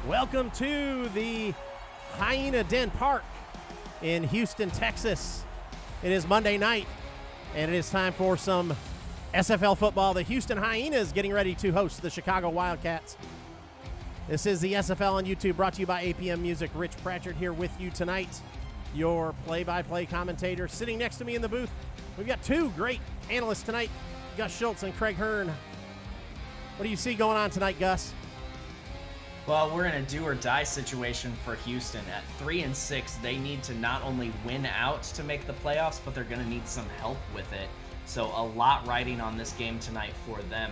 Welcome to the Hyena Den Park in Houston, Texas. It is Monday night, and it is time for some SFL football. The Houston Hyenas getting ready to host the Chicago Wildcats. This is the SFL on YouTube, brought to you by APM Music. Rich Pratchard here with you tonight, your play-by-play commentator. Sitting next to me in the booth, we've got two great analysts tonight, Gus Schultz and Craig Hearn. What do you see going on tonight, Gus? Well, we're in a do-or-die situation for Houston. At 3-6, they need to not only win out to make the playoffs, but they're going to need some help with it. So a lot riding on this game tonight for them.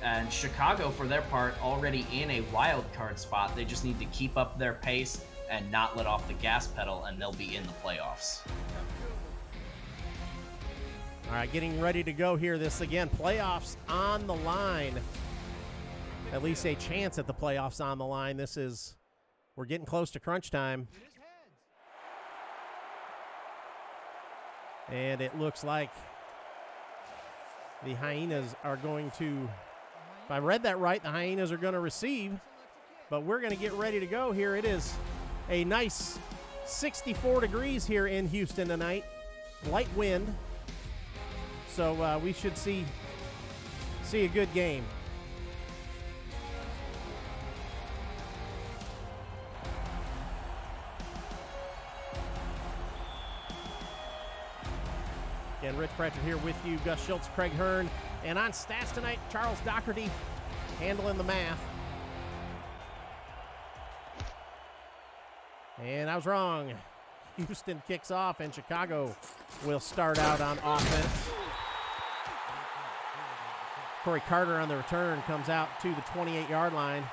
And Chicago, for their part, already in a wild card spot. They just need to keep up their pace and not let off the gas pedal, and they'll be in the playoffs. All right, getting ready to go here. This, again, playoffs on the line. At least a chance at the playoffs on the line. We're getting close to crunch time. And it looks like the Hyenas are going to, if I read that right, the Hyenas are going to receive. But we're going to get ready to go here. It is a nice 64 degrees here in Houston tonight. Light wind. So we should see a good game. Again, Rich Pratchett here with you, Gus Schultz, Craig Hearn, and on stats tonight, Charles Doherty handling the math. And I was wrong. Houston kicks off, and Chicago will start out on offense. Corey Carter on the return comes out to the 28-yard line,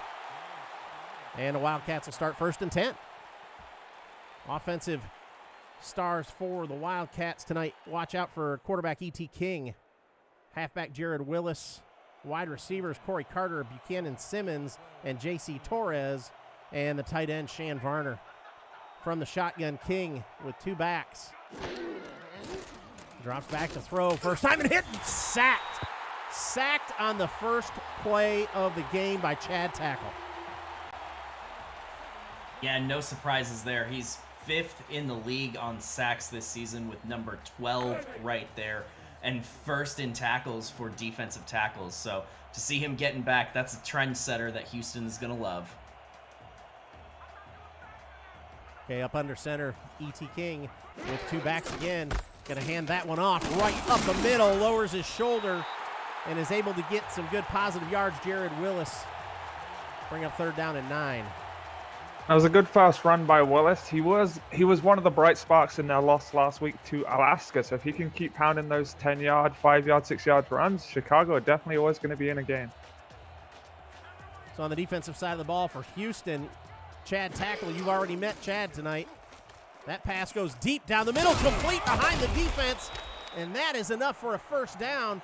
and the Wildcats will start 1st and 10. Offensive stars for the Wildcats tonight. Watch out for quarterback E.T. King, halfback Jared Willis, wide receivers Corey Carter, Buchanan Simmons, and J.C. Torres, and the tight end Shan Varner. From the shotgun, King with two backs. Drops back to throw, first time and hit, and sacked. Sacked on the first play of the game by Chad Tackle. Yeah, no surprises there. He's 5th in the league on sacks this season with number 12 right there, and 1st in tackles for defensive tackles. So to see him getting back, that's a trendsetter that Houston is going to love. Okay, up under center, E.T. King with two backs again. Going to hand that one off right up the middle, lowers his shoulder, and is able to get some good positive yards. Jared Willis bring up 3rd down and 9. That was a good fast run by Willis. He was one of the bright sparks in their loss last week to Alaska. So if he can keep pounding those 10-yard, 5-yard, 6-yard runs, Chicago are definitely always going to be in a game. So on the defensive side of the ball for Houston, Chad Tackle, you've already met Chad tonight. That pass goes deep down the middle, complete behind the defense, and that is enough for a 1st down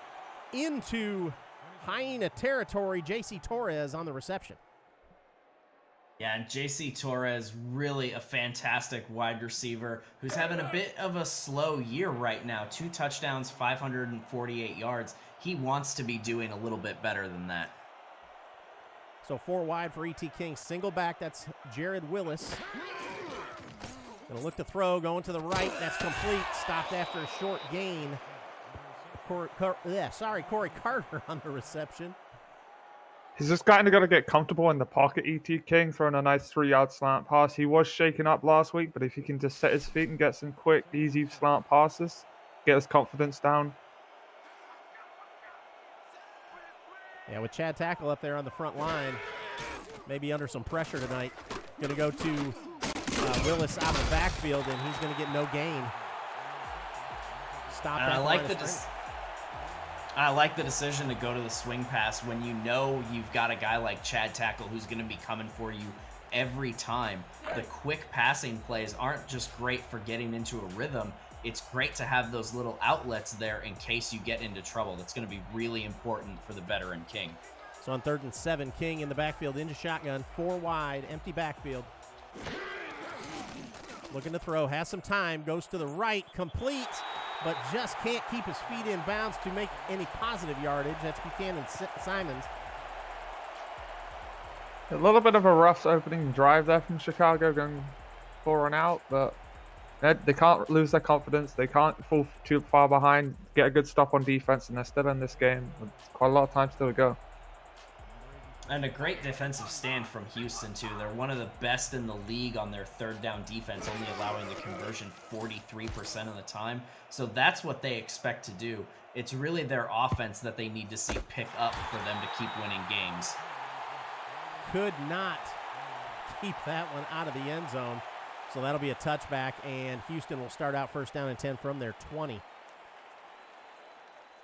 into Hyena territory. J.C. Torres on the reception. Yeah, and J.C. Torres, really a fantastic wide receiver who's having a bit of a slow year right now. 2 touchdowns, 548 yards. He wants to be doing a little bit better than that. So 4 wide for E.T. King. Single back, that's Jared Willis. Gonna look to throw, going to the right. That's complete. Stopped after a short gain. Corey Carter on the reception. He's just kind of got to get comfortable in the pocket, E.T. King, throwing a nice 3-yard slant pass. He was shaken up last week, but if he can just set his feet and get some quick, easy slant passes, get his confidence down. Yeah, with Chad Tackle up there on the front line, maybe under some pressure tonight. Going to go to Willis out of the backfield, and he's going to get no gain. Stop. I like the decision to go to the swing pass when you know you've got a guy like Chad Tackle who's going to be coming for you every time. The quick passing plays aren't just great for getting into a rhythm. It's great to have those little outlets there in case you get into trouble. That's going to be really important for the veteran King. So on 3rd and 7, King in the backfield into shotgun, 4 wide, empty backfield. Looking to throw, has some time, goes to the right, complete, but just can't keep his feet in bounds to make any positive yardage. That's Buchanan Simons. A little bit of a rough opening drive there from Chicago, going 4 and out, but they can't lose their confidence. They can't fall too far behind, get a good stop on defense, and they're still in this game. There's quite a lot of time still to go. And a great defensive stand from Houston, too. They're one of the best in the league on their third down defense, only allowing the conversion 43% of the time. So that's what they expect to do. It's really their offense that they need to see pick up for them to keep winning games. Could not keep that one out of the end zone. So that'll be a touchback, and Houston will start out first down and 10 from their 20.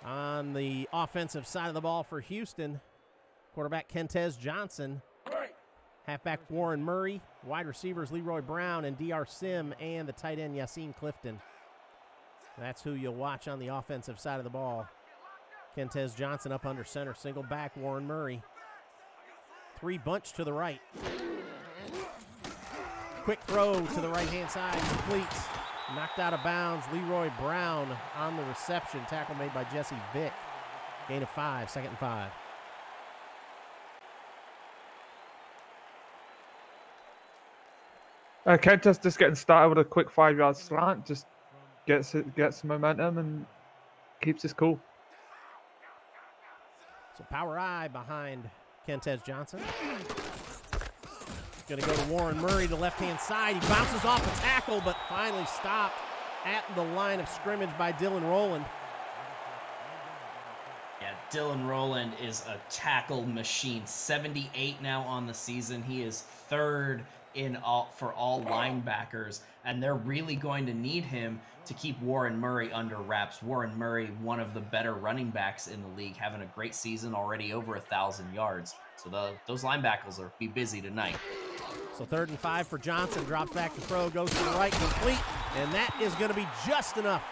On the offensive side of the ball for Houston, quarterback Kentez Johnson, halfback Warren Murray, wide receivers Leroy Brown and DR Sim, and the tight end Yassine Clifton. That's who you'll watch on the offensive side of the ball. Kentez Johnson up under center, single back Warren Murray. 3 bunch to the right. Quick throw to the right-hand side, completes. Knocked out of bounds, Leroy Brown on the reception. Tackle made by Jesse Vick. Gain of 5, 2nd and 5. Kentez just getting started with a quick 5-yard slant, just gets some momentum and keeps us cool. So power I behind Kentez Johnson. Going to go to Warren Murray, the left-hand side. He bounces off the tackle, but finally stopped at the line of scrimmage by Dylan Rowland. Yeah, Dylan Rowland is a tackle machine. 78 now on the season. He is 3rd for all linebackers, and they're really going to need him to keep Warren Murray under wraps. Warren Murray, one of the better running backs in the league, having a great season, already over 1,000 yards. So those linebackers will be busy tonight. So 3rd and 5 for Johnson. Drops back to throw, goes to the right, complete, and that is going to be just enough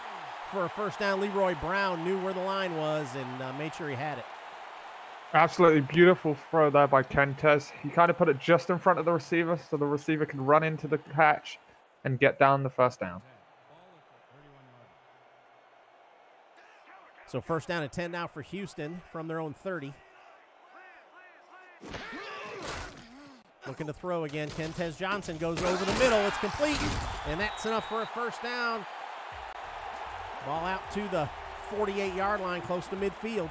for a first down. Leroy Brown knew where the line was and made sure he had it. Absolutely beautiful throw there by Kentez. He kind of put it just in front of the receiver so the receiver can run into the catch and get down the first down. So first down and 10 now for Houston from their own 30. Looking to throw again. Kentez Johnson goes over the middle. It's complete, and that's enough for a first down. Ball out to the 48-yard line, close to midfield.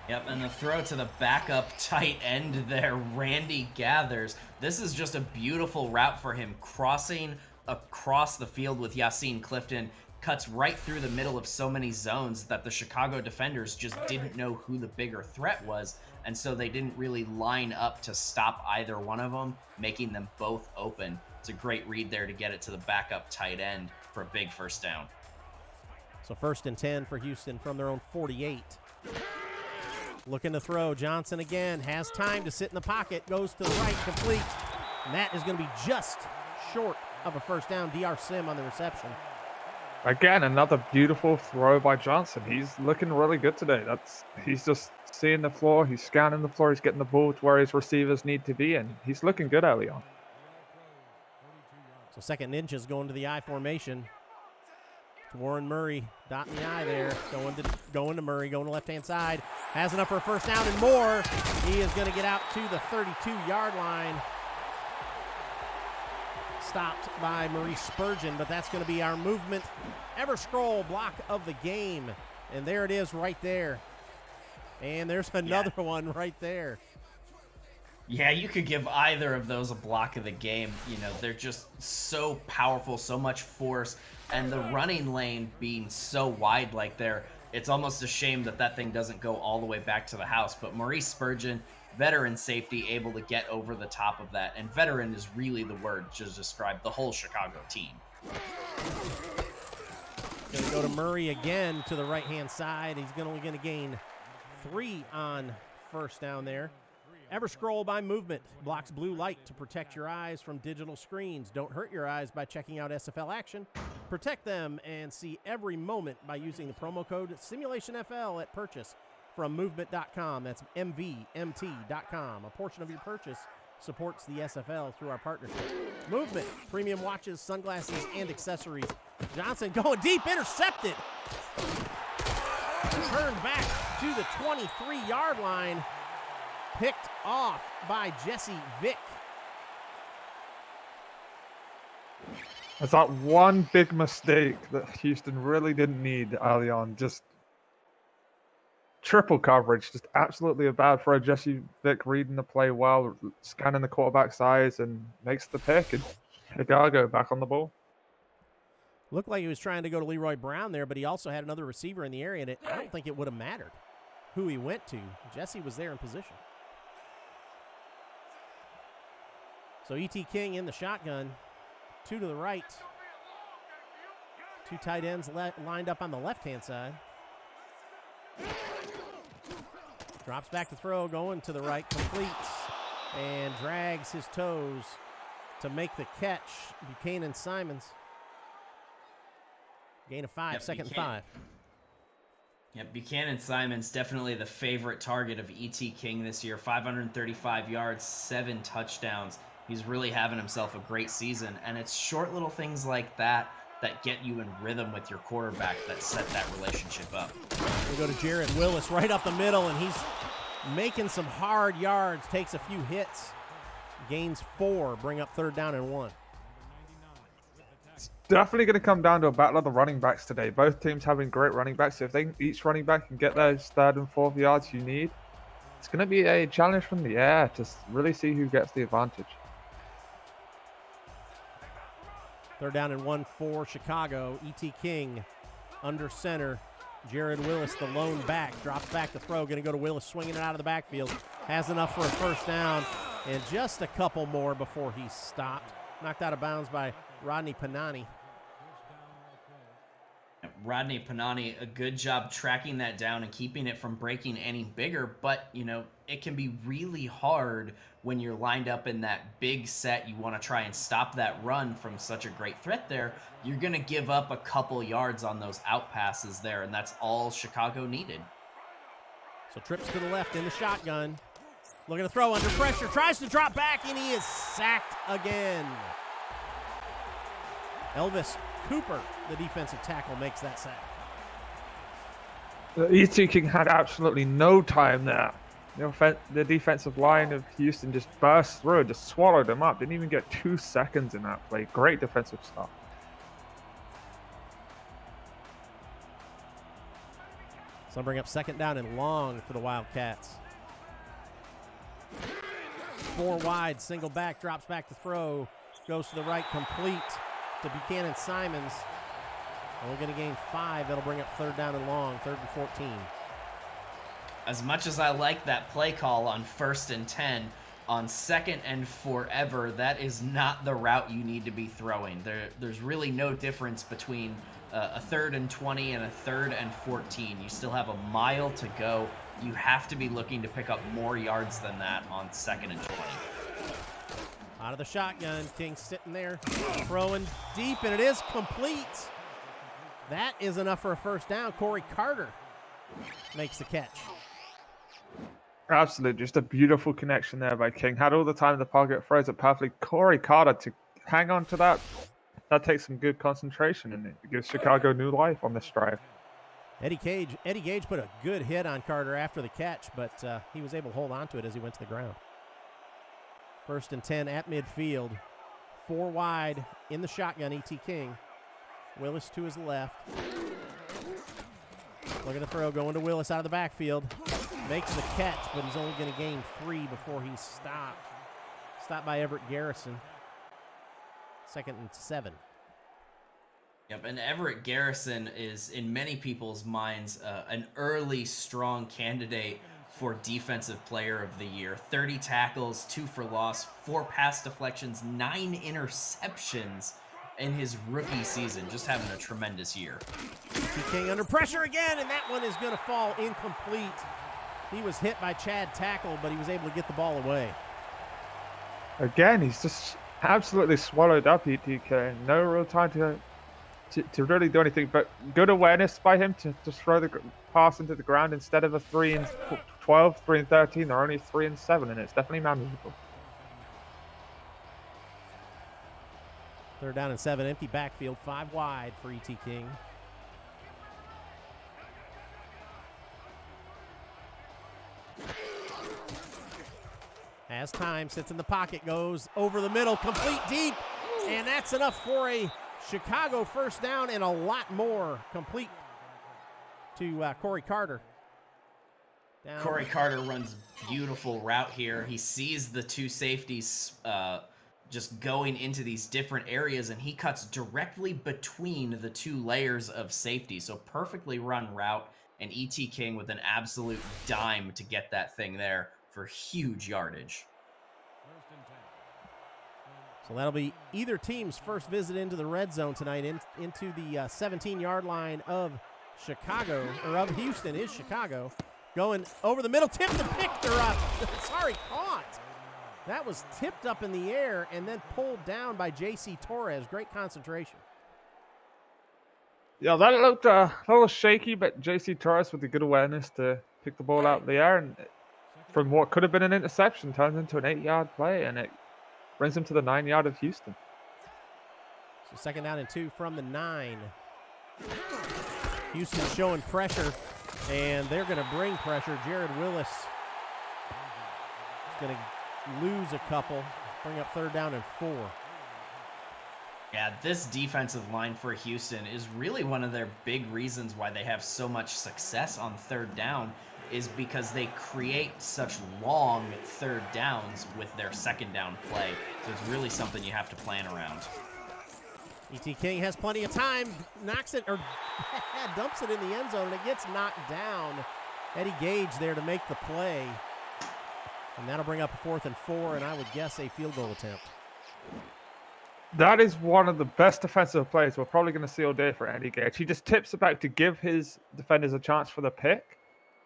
Yep, and the throw to the backup tight end there, Randy Gathers. This is just a beautiful route for him, crossing across the field with Yassine Clifton. Cuts right through the middle of so many zones that the Chicago defenders just didn't know who the bigger threat was, and so they didn't really line up to stop either one of them, making them both open. It's a great read there to get it to the backup tight end for a big first down. So 1st and 10 for Houston from their own 48. Looking to throw. Johnson again has time to sit in the pocket, goes to the right, complete, and that is going to be just short of a first down. DR Sim on the reception. Again, another beautiful throw by Johnson. He's looking really good today. He's just seeing the floor, he's scanning the floor, he's getting the ball to where his receivers need to be, and he's looking good early on. So 2nd and inches going to the I formation. To Warren Murray, dotting the I there, going to Murray, going to left-hand side. Has enough for a first down and more. He is going to get out to the 32-yard line. Stopped by Maurice Spurgeon, but that's going to be our movement ever scroll block of the game. And there it is right there. And there's another one right there. Yeah, you could give either of those a block of the game. You know, they're just so powerful, so much force, and the running lane being so wide like there, it's almost a shame that that thing doesn't go all the way back to the house. But Maurice Spurgeon, veteran safety, able to get over the top of that. And veteran is really the word to describe the whole Chicago team. Going to go to Murray again to the right-hand side. He's only going to gain 3 on first down there. Ever scroll by movement. Blocks blue light to protect your eyes from digital screens. Don't hurt your eyes by checking out SFL action. Protect them and see every moment by using the promo code SimulationFL at purchase from movement.com. That's MVMT.com. A portion of your purchase supports the SFL through our partnership. Movement, premium watches, sunglasses, and accessories. Johnson going deep, intercepted. Turned back to the 23-yard line. picked off by Jesse Vick. That's that one big mistake that Houston really didn't need early on. Just triple coverage, just absolutely a bad throw. Jesse Vick reading the play well, scanning the quarterback's eyes, and makes the pick. And Chicago back on the ball. Looked like he was trying to go to Leroy Brown there, but he also had another receiver in the area, and I don't think it would have mattered who he went to. Jesse was there in position. So E.T. King in the shotgun. 2 to the right. 2 tight ends lined up on the left-hand side. Drops back to throw, going to the right, completes, and drags his toes to make the catch. Buchanan Simons. Gain of 5, second and 5. Yep, Buchanan Simons definitely the favorite target of E.T. King this year. 535 yards, 7 touchdowns. He's really having himself a great season, and it's short little things like that that get you in rhythm with your quarterback that set that relationship up. We go to Jared Willis right up the middle, and he's making some hard yards, takes a few hits, gains 4, bring up 3rd down and 1. It's definitely going to come down to a battle of the running backs today. Both teams having great running backs. If each running back can get those 3rd and 4th yards you need, it's going to be a challenge from the air to really see who gets the advantage. 3rd down and 1 for Chicago. E.T. King under center. Jared Willis, the lone back, drops back to throw. Going to go to Willis, swinging it out of the backfield. Has enough for a 1st down, and just a couple more before he's stopped. Knocked out of bounds by Rodney Panani. Rodney Panani, a good job tracking that down and keeping it from breaking any bigger, but, you know, it can be really hard when you're lined up in that big set. You want to try and stop that run from such a great threat there. You're going to give up a couple yards on those out passes there, and that's all Chicago needed. So trips to the left in the shotgun. Looking to throw under pressure, tries to drop back, and he is sacked again. Elvis Cooper, the defensive tackle, makes that sack. E.T. King had absolutely no time there. The defensive line of Houston just burst through, just swallowed him up. Didn't even get 2 seconds in that play. Great defensive stuff. So bring up 2nd down and long for the Wildcats. 4 wide, single back, drops back to throw, goes to the right, complete to Buchanan Simons. Only going to gain 5. That'll bring up 3rd down and long, 3rd and 14. As much as I like that play call on 1st and 10, on 2nd and forever, that is not the route you need to be throwing. There's really no difference between a 3rd and 20 and a 3rd and 14. You still have a mile to go. You have to be looking to pick up more yards than that on 2nd and 20. Out of the shotgun, King sitting there, throwing deep, and it is complete. That is enough for a 1st down. Corey Carter makes the catch. Absolutely, just a beautiful connection there by King. Had all the time in the pocket, throws it perfectly. Corey Carter to hang on to that. That takes some good concentration, and it gives Chicago new life on this drive. Eddie Gage put a good hit on Carter after the catch, but he was able to hold on to it as he went to the ground. 1st and 10 at midfield. 4 wide in the shotgun, E.T. King. Willis to his left. Looking to throw, going to Willis out of the backfield. Makes the catch, but he's only going to gain 3 before he's stopped. Stopped by Everett Garrison. 2nd and 7. Yep, and Everett Garrison is, in many people's minds, an early strong candidate for Defensive Player of the Year. 30 tackles, 2 for loss, 4 pass deflections, 9 interceptions in his rookie season. Just having a tremendous year. E.T. King under pressure again, and that one is going to fall incomplete. He was hit by Chad Tackle, but he was able to get the ball away. Again, he's just absolutely swallowed up E.T. King. No real time to really do anything, but good awareness by him to just throw the pass into the ground instead of a 3 and 12, 3 and 13. They're only 3 and 7, and it's definitely manageable. 3rd down and 7, empty backfield, 5 wide for E.T. King. Has time, sits in the pocket, goes over the middle, complete deep, and that's enough for a Chicago first down and a lot more. Complete to Corey Carter. Corey Carter runs beautiful route here. He sees the two safeties just going into these different areas, and he cuts directly between the two layers of safety. So perfectly run route, and E.T. King with an absolute dime to get that thing there for huge yardage. So that'll be either team's first visit into the red zone tonight, into the 17-yard line of Chicago, or of Houston is Chicago. Going over the middle, tipped and picked her up. Sorry, caught. That was tipped up in the air and then pulled down by J.C. Torres. Great concentration. Yeah, that looked a little shaky, but J.C. Torres with the good awareness to pick the ball out of the air, and from what could have been an interception turns into an 8-yard play, and it brings him to the 9-yard of Houston. So 2nd down and 2 from the 9. Houston showing pressure, and they're going to bring pressure. Jared Willis is going to lose a couple, bring up 3rd down and 4. Yeah, this defensive line for Houston is really one of their big reasons why they have so much success on 3rd down, is because they create such long 3rd downs with their 2nd down play. So it's really something you have to plan around. E.T. King has plenty of time, knocks it, or dumps it in the end zone, and it gets knocked down. Eddie Gage there to make the play. And that'll bring up a 4th and 4, and I would guess a field goal attempt. That is one of the best defensive plays we're probably going to see all day for Eddie Gage. He just tips it back to give his defenders a chance for the pick.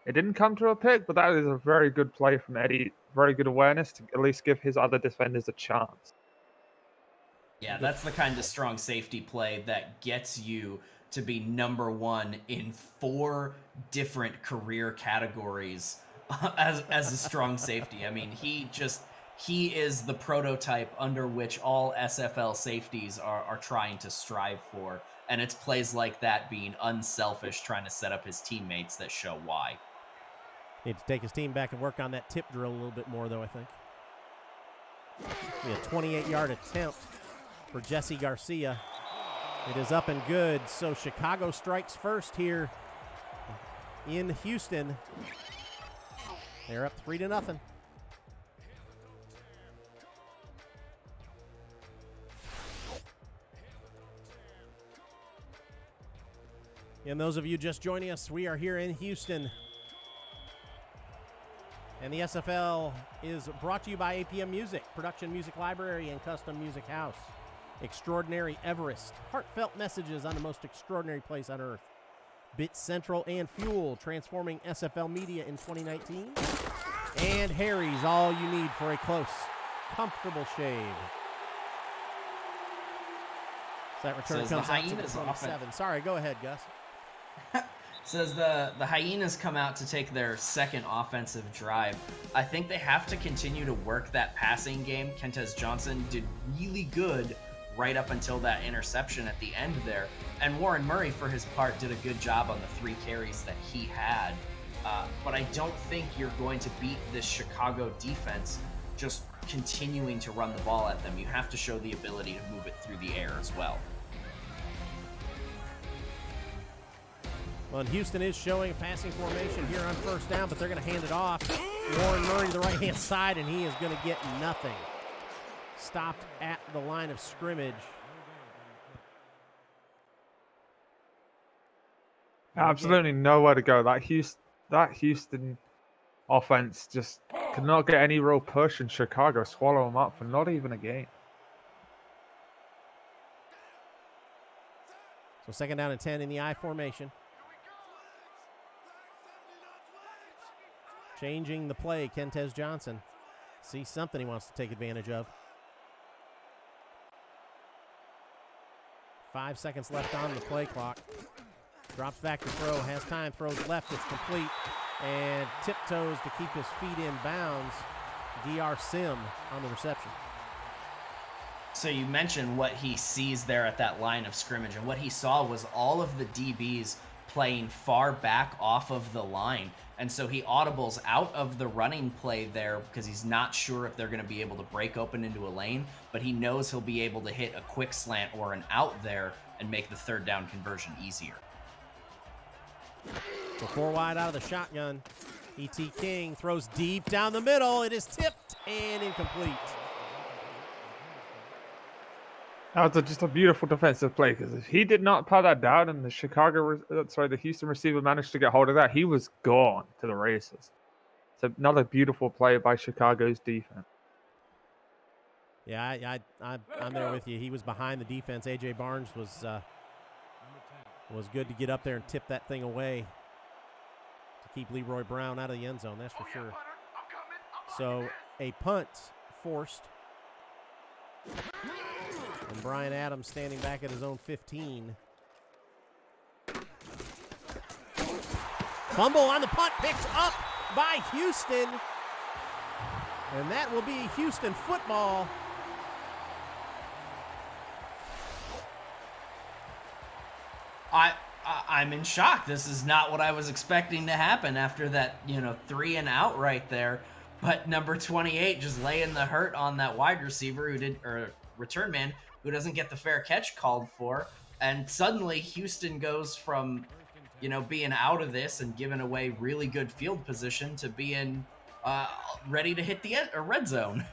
It didn't come to a pick, but that is a very good play from Eddie. Very good awareness to at least give his other defenders a chance. Yeah, that's the kind of strong safety play that gets you to be number 1 in 4 different career categories as a strong safety. I mean, he is the prototype under which all SFL safeties are trying to strive for. And it's plays like that, being unselfish, trying to set up his teammates, that show why. Need to take his team back and work on that tip drill a little bit more, though, I think. A 28-yard attempt for Jesse Garcia. It is up and good, so Chicago strikes first here in Houston. They're up 3-0. And those of you just joining us, we are here in Houston. And the SFL is brought to you by APM Music, Production Music Library and Custom Music House. Extraordinary Everest, heartfelt messages on the most extraordinary place on earth. Bit Central and Fuel, transforming SFL media in 2019. And Harry's, all you need for a close, comfortable shave. So that return Says comes the out to Hyenas 27. Sorry, go ahead, Gus. Says the Hyenas come out to take their 2nd offensive drive. I think they have to continue to work that passing game. Kentez Johnson did really good right up until that interception at the end there. And Warren Murray, for his part, did a good job on the 3 carries that he had. But I don't think you're going to beat this Chicago defense just continuing to run the ball at them. You have to show the ability to move it through the air as well. Well, and Houston is showing a passing formation here on 1st down, but they're going to hand it off. Warren Murray to the right-hand side, and he is going to get nothing. Stopped at the line of scrimmage. Absolutely nowhere to go. That Houston offense just could not get any real push, and Chicago swallow them up for not even a game. So 2nd down and 10 in the I formation. Changing the play, Kentez Johnson. Sees something he wants to take advantage of. 5 seconds left on the play clock. Drops back to throw, has time, throws left, it's complete. And tiptoes to keep his feet in bounds. DR Sim on the reception. So you mentioned what he sees there at that line of scrimmage, and what he saw was all of the DBs playing far back off of the line. And so he audibles out of the running play there because he's not sure if they're going to be able to break open into a lane, but he knows he'll be able to hit a quick slant or an out there and make the third down conversion easier. So 4 wide out of the shotgun. E.T. King throws deep down the middle. It is tipped and incomplete. That was just a beautiful defensive play, because if he did not pat that down and the Houston receiver managed to get hold of that, he was gone to the races. It's another beautiful play by Chicago's defense. Yeah, I'm there with you. He was behind the defense. A.J. Barnes was good to get up there and tip that thing away to keep Leroy Brown out of the end zone, that's for sure. So a punt forced. And Brian Adams standing back at his own 15. Fumble on the punt, picked up by Houston. And that will be Houston football. I'm in shock. This is not what I was expecting to happen after that, 3 and out right there. But number 28 just laying the hurt on that wide receiver return man who doesn't get the fair catch called for. And suddenly Houston goes from, being out of this and giving away really good field position to being ready to hit the red zone.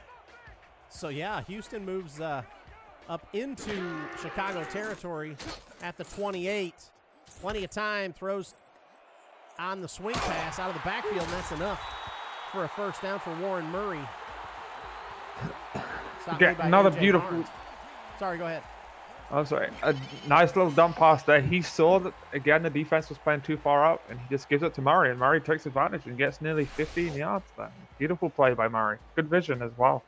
So, yeah, Houston moves up into Chicago territory at the 28. Plenty of time, throws on the swing pass out of the backfield, and that's enough for a first down for Warren Murray. Get another beautiful... Barnes. Sorry, go ahead. I'm sorry. A nice little dump pass there. He saw that, again, the defense was playing too far up, and he just gives it to Murray, and Murray takes advantage and gets nearly 15 yards there. Beautiful play by Murray. Good vision as well.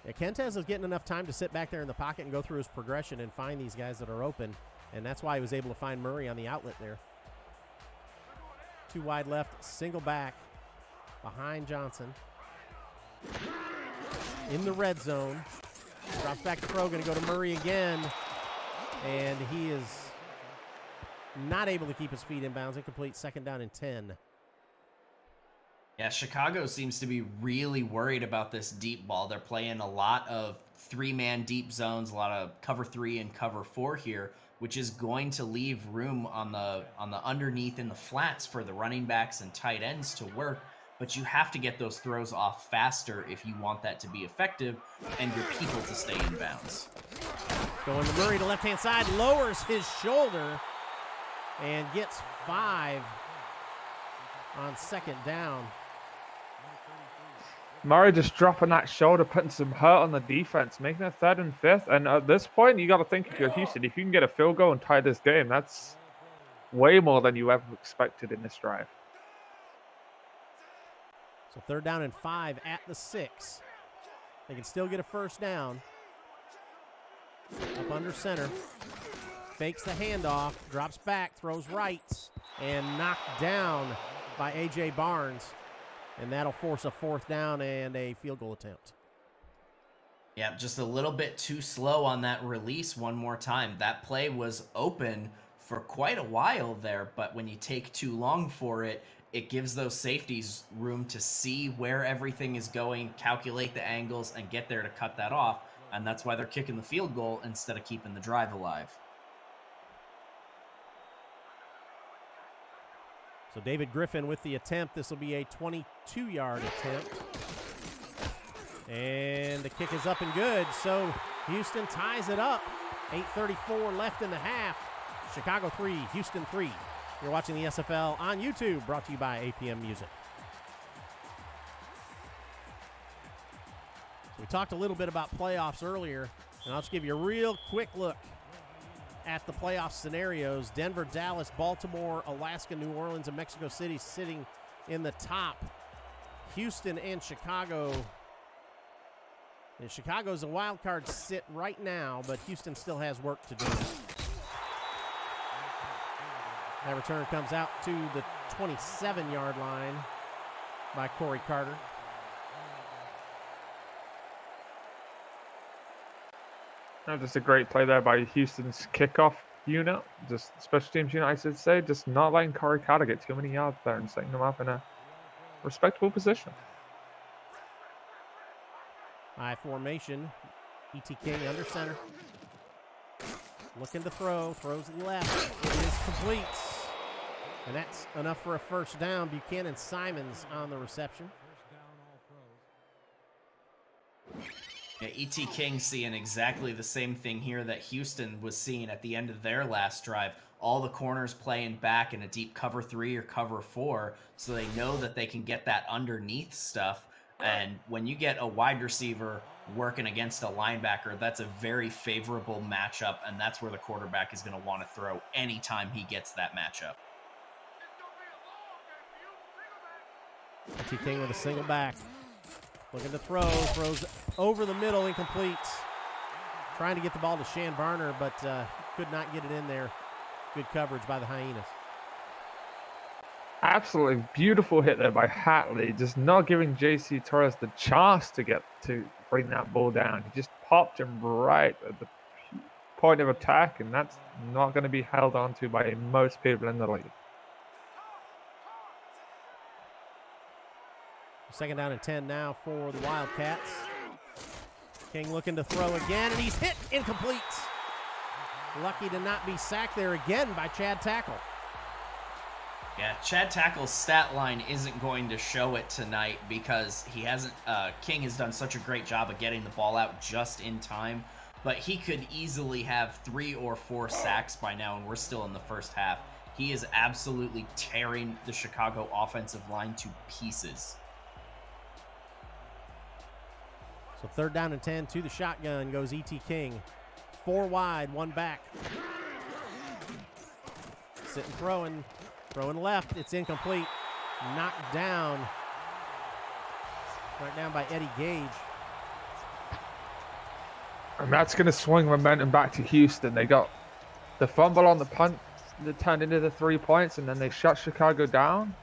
Yeah, Kentez is getting enough time to sit back there in the pocket and go through his progression and find these guys that are open, and that's why he was able to find Murray on the outlet there. 2 wide left, single back behind Johnson. In the red zone. Drops back to throw, going to go to Murray again, and he is not able to keep his feet in bounds. Incomplete, second down and 10. Yeah, Chicago seems to be really worried about this deep ball. They're playing a lot of 3-man deep zones, a lot of cover 3 and cover 4 here, which is going to leave room on the underneath in the flats for the running backs and tight ends to work. But you have to get those throws off faster if you want that to be effective and your people to stay in bounds. Going to Murray to left-hand side, lowers his shoulder and gets 5 on second down. Murray just dropping that shoulder, putting some hurt on the defense, making it 3rd and 5th. And at this point, you got to think if you're Houston, if you can get a field goal and tie this game, that's way more than you ever expected in this drive. So 3rd down and 5 at the 6. They can still get a first down. Up under center. Fakes the handoff, drops back, throws right, and knocked down by A.J. Barnes. And that'll force a 4th down and a field goal attempt. Yeah, just a little bit too slow on that release one more time. That play was open for quite a while there, but when you take too long for it, it gives those safeties room to see where everything is going, calculate the angles, and get there to cut that off. And that's why they're kicking the field goal instead of keeping the drive alive. So David Griffin with the attempt. This will be a 22-yard attempt. And the kick is up and good. So Houston ties it up. 8:34 left in the half. Chicago 3, Houston 3. You're watching the SFL on YouTube, brought to you by APM Music. So we talked a little bit about playoffs earlier, and I'll just give you a real quick look at the playoff scenarios. Denver, Dallas, Baltimore, Alaska, New Orleans, and Mexico City sitting in the top. Houston and Chicago. And Chicago's a wild card sit right now, but Houston still has work to do. That return comes out to the 27-yard line by Corey Carter. No, just a great play there by Houston's kickoff unit, just special teams unit, I should say, just not letting Corey Carter get too many yards there and setting them up in a respectable position. High formation. E.T. King under center. Looking to throw. Throws left. It is complete. And that's enough for a first down. Buchanan Simons on the reception. Yeah, E.T. King seeing exactly the same thing here that Houston was seeing at the end of their last drive. All the corners playing back in a deep cover 3 or cover 4, so they know that they can get that underneath stuff. And when you get a wide receiver working against a linebacker, that's a very favorable matchup, and that's where the quarterback is going to want to throw anytime he gets that matchup. E.T. King with a single back. Looking to throw, throws over the middle, incomplete. Trying to get the ball to Shan Varner, but could not get it in there. Good coverage by the Hyenas. Absolutely beautiful hit there by Hatley, just not giving J.C. Torres the chance to bring that ball down. He just popped him right at the point of attack, and that's not going to be held on to by most people in the league. Second down and 10 now for the Wildcats. King looking to throw again, and he's hit incomplete. Lucky to not be sacked there again by Chad Tackle. Yeah, Chad Tackle's stat line isn't going to show it tonight because he hasn't. King has done such a great job of getting the ball out just in time, but he could easily have 3 or 4 sacks by now, and we're still in the first half. He is absolutely tearing the Chicago offensive line to pieces. So third down and 10 to the shotgun goes E.T. King. 4 wide, 1 back. Sitting throwing left. It's incomplete. Knocked down. Right down by Eddie Gage. And that's going to swing momentum back to Houston. They got the fumble on the punt that turned into the 3 points, and then they shut Chicago down.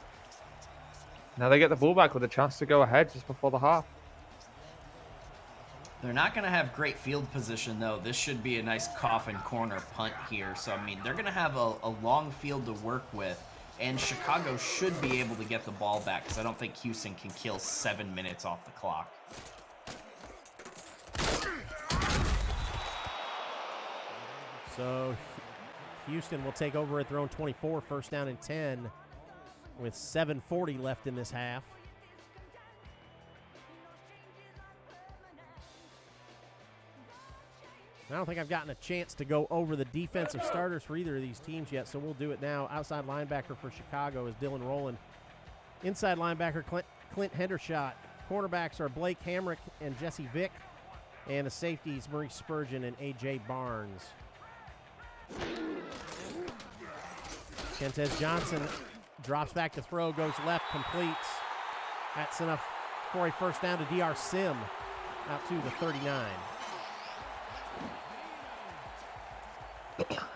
Now they get the ball back with a chance to go ahead just before the half. They're not going to have great field position, though. This should be a nice coffin corner punt here. So, I mean, they're going to have a long field to work with, and Chicago should be able to get the ball back because I don't think Houston can kill 7 minutes off the clock. So Houston will take over at their own 24, first down and 10 with 7:40 left in this half. I don't think I've gotten a chance to go over the defensive starters for either of these teams yet, so we'll do it now. Outside linebacker for Chicago is Dylan Rowland. Inside linebacker, Clint Hendershot. Cornerbacks are Blake Hamrick and Jesse Vick. And the safeties, Maurice Spurgeon and A.J. Barnes. Kentez Johnson drops back to throw, goes left, completes. That's enough for a first down to D.R. Sim out to the 39.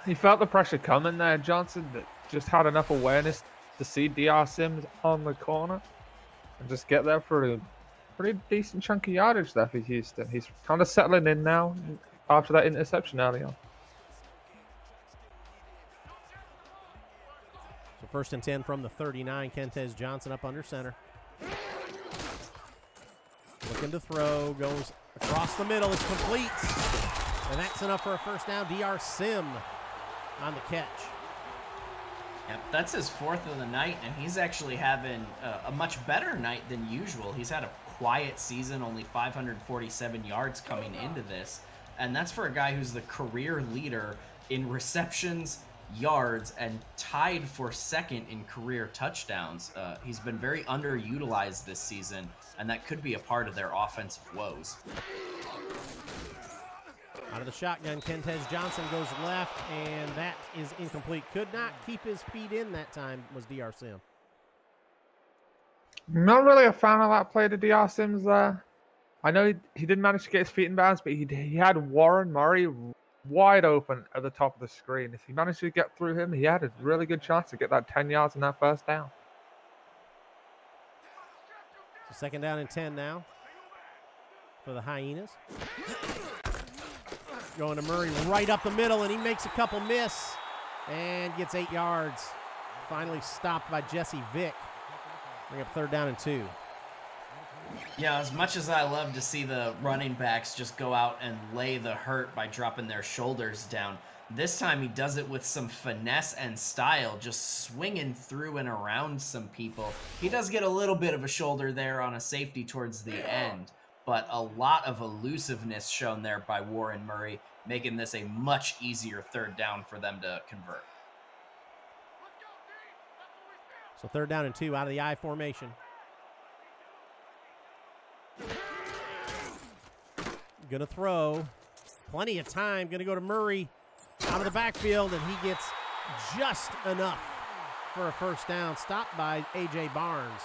He felt the pressure coming there, Johnson, but just had enough awareness to see D.R. Sims on the corner and just get there for a pretty decent chunk of yardage there for Houston. He's kind of settling in now after that interception early on. So first and 10 from the 39. Kentez Johnson up under center. Looking to throw, goes across the middle, it's complete. And that's enough for a first down. D.R. Sim on the catch. Yep, that's his 4th of the night, and he's actually having a much better night than usual. He's had a quiet season, only 547 yards coming into this, and that's for a guy who's the career leader in receptions, yards, and tied for 2nd in career touchdowns. He's been very underutilized this season, and that could be a part of their offensive woes. Out of the shotgun, Kentez Johnson goes left, and that is incomplete. Could not keep his feet in that time, was D.R. Sim. Not really a fan of that play to D.R. Sims there. I know he didn't manage to get his feet in bounds, but he had Warren Murray wide open at the top of the screen. If he managed to get through him, he had a really good chance to get that 10 yards and that first down. So second down and 10 now for the Hyenas. going to Murray right up the middle, and he makes a couple miss and gets 8 yards. Finally stopped by Jesse Vick. Bring up 3rd down and 2. Yeah, as much as I love to see the running backs just go out and lay the hurt by dropping their shoulders down, this time he does it with some finesse and style, just swinging through and around some people. He does get a little bit of a shoulder there on a safety towards the end, but a lot of elusiveness shown there by Warren Murray, making this a much easier 3rd down for them to convert. So 3rd down and 2 out of the I formation. Gonna throw. Plenty of time. Gonna go to Murray out of the backfield, and he gets just enough for a 1st down. Stopped by A.J. Barnes.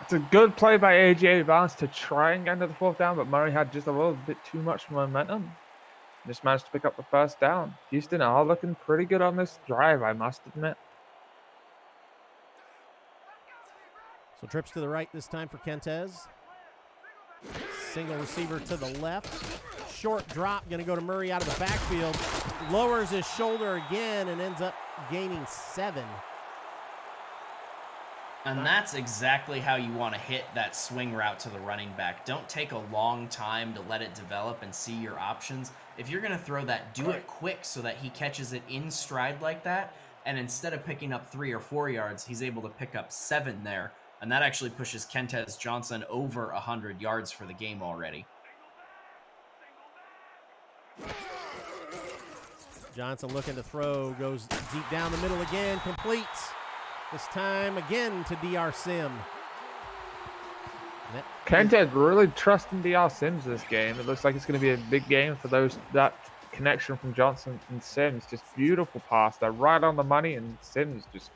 It's a good play by A.J. Barnes to try and get into the 4th down, but Murray had just a little bit too much momentum. Just managed to pick up the 1st down. Houston are looking pretty good on this drive, I must admit. So trips to the right this time for Kentez. Single receiver to the left. Short drop, going to go to Murray out of the backfield. Lowers his shoulder again and ends up gaining 7. And that's exactly how you want to hit that swing route to the running back. Don't take a long time to let it develop and see your options. If you're going to throw that, do it quick so that he catches it in stride like that. And instead of picking up 3 or 4 yards, he's able to pick up 7 there. And that actually pushes Kentez Johnson over 100 yards for the game already. Johnson looking to throw, goes deep down the middle again, completes. This time again to DR Sim. Kentez really trusting DR Sims this game. It looks like it's going to be a big game for that connection from Johnson and Sims. Just beautiful pass. They're right on the money, and Sims just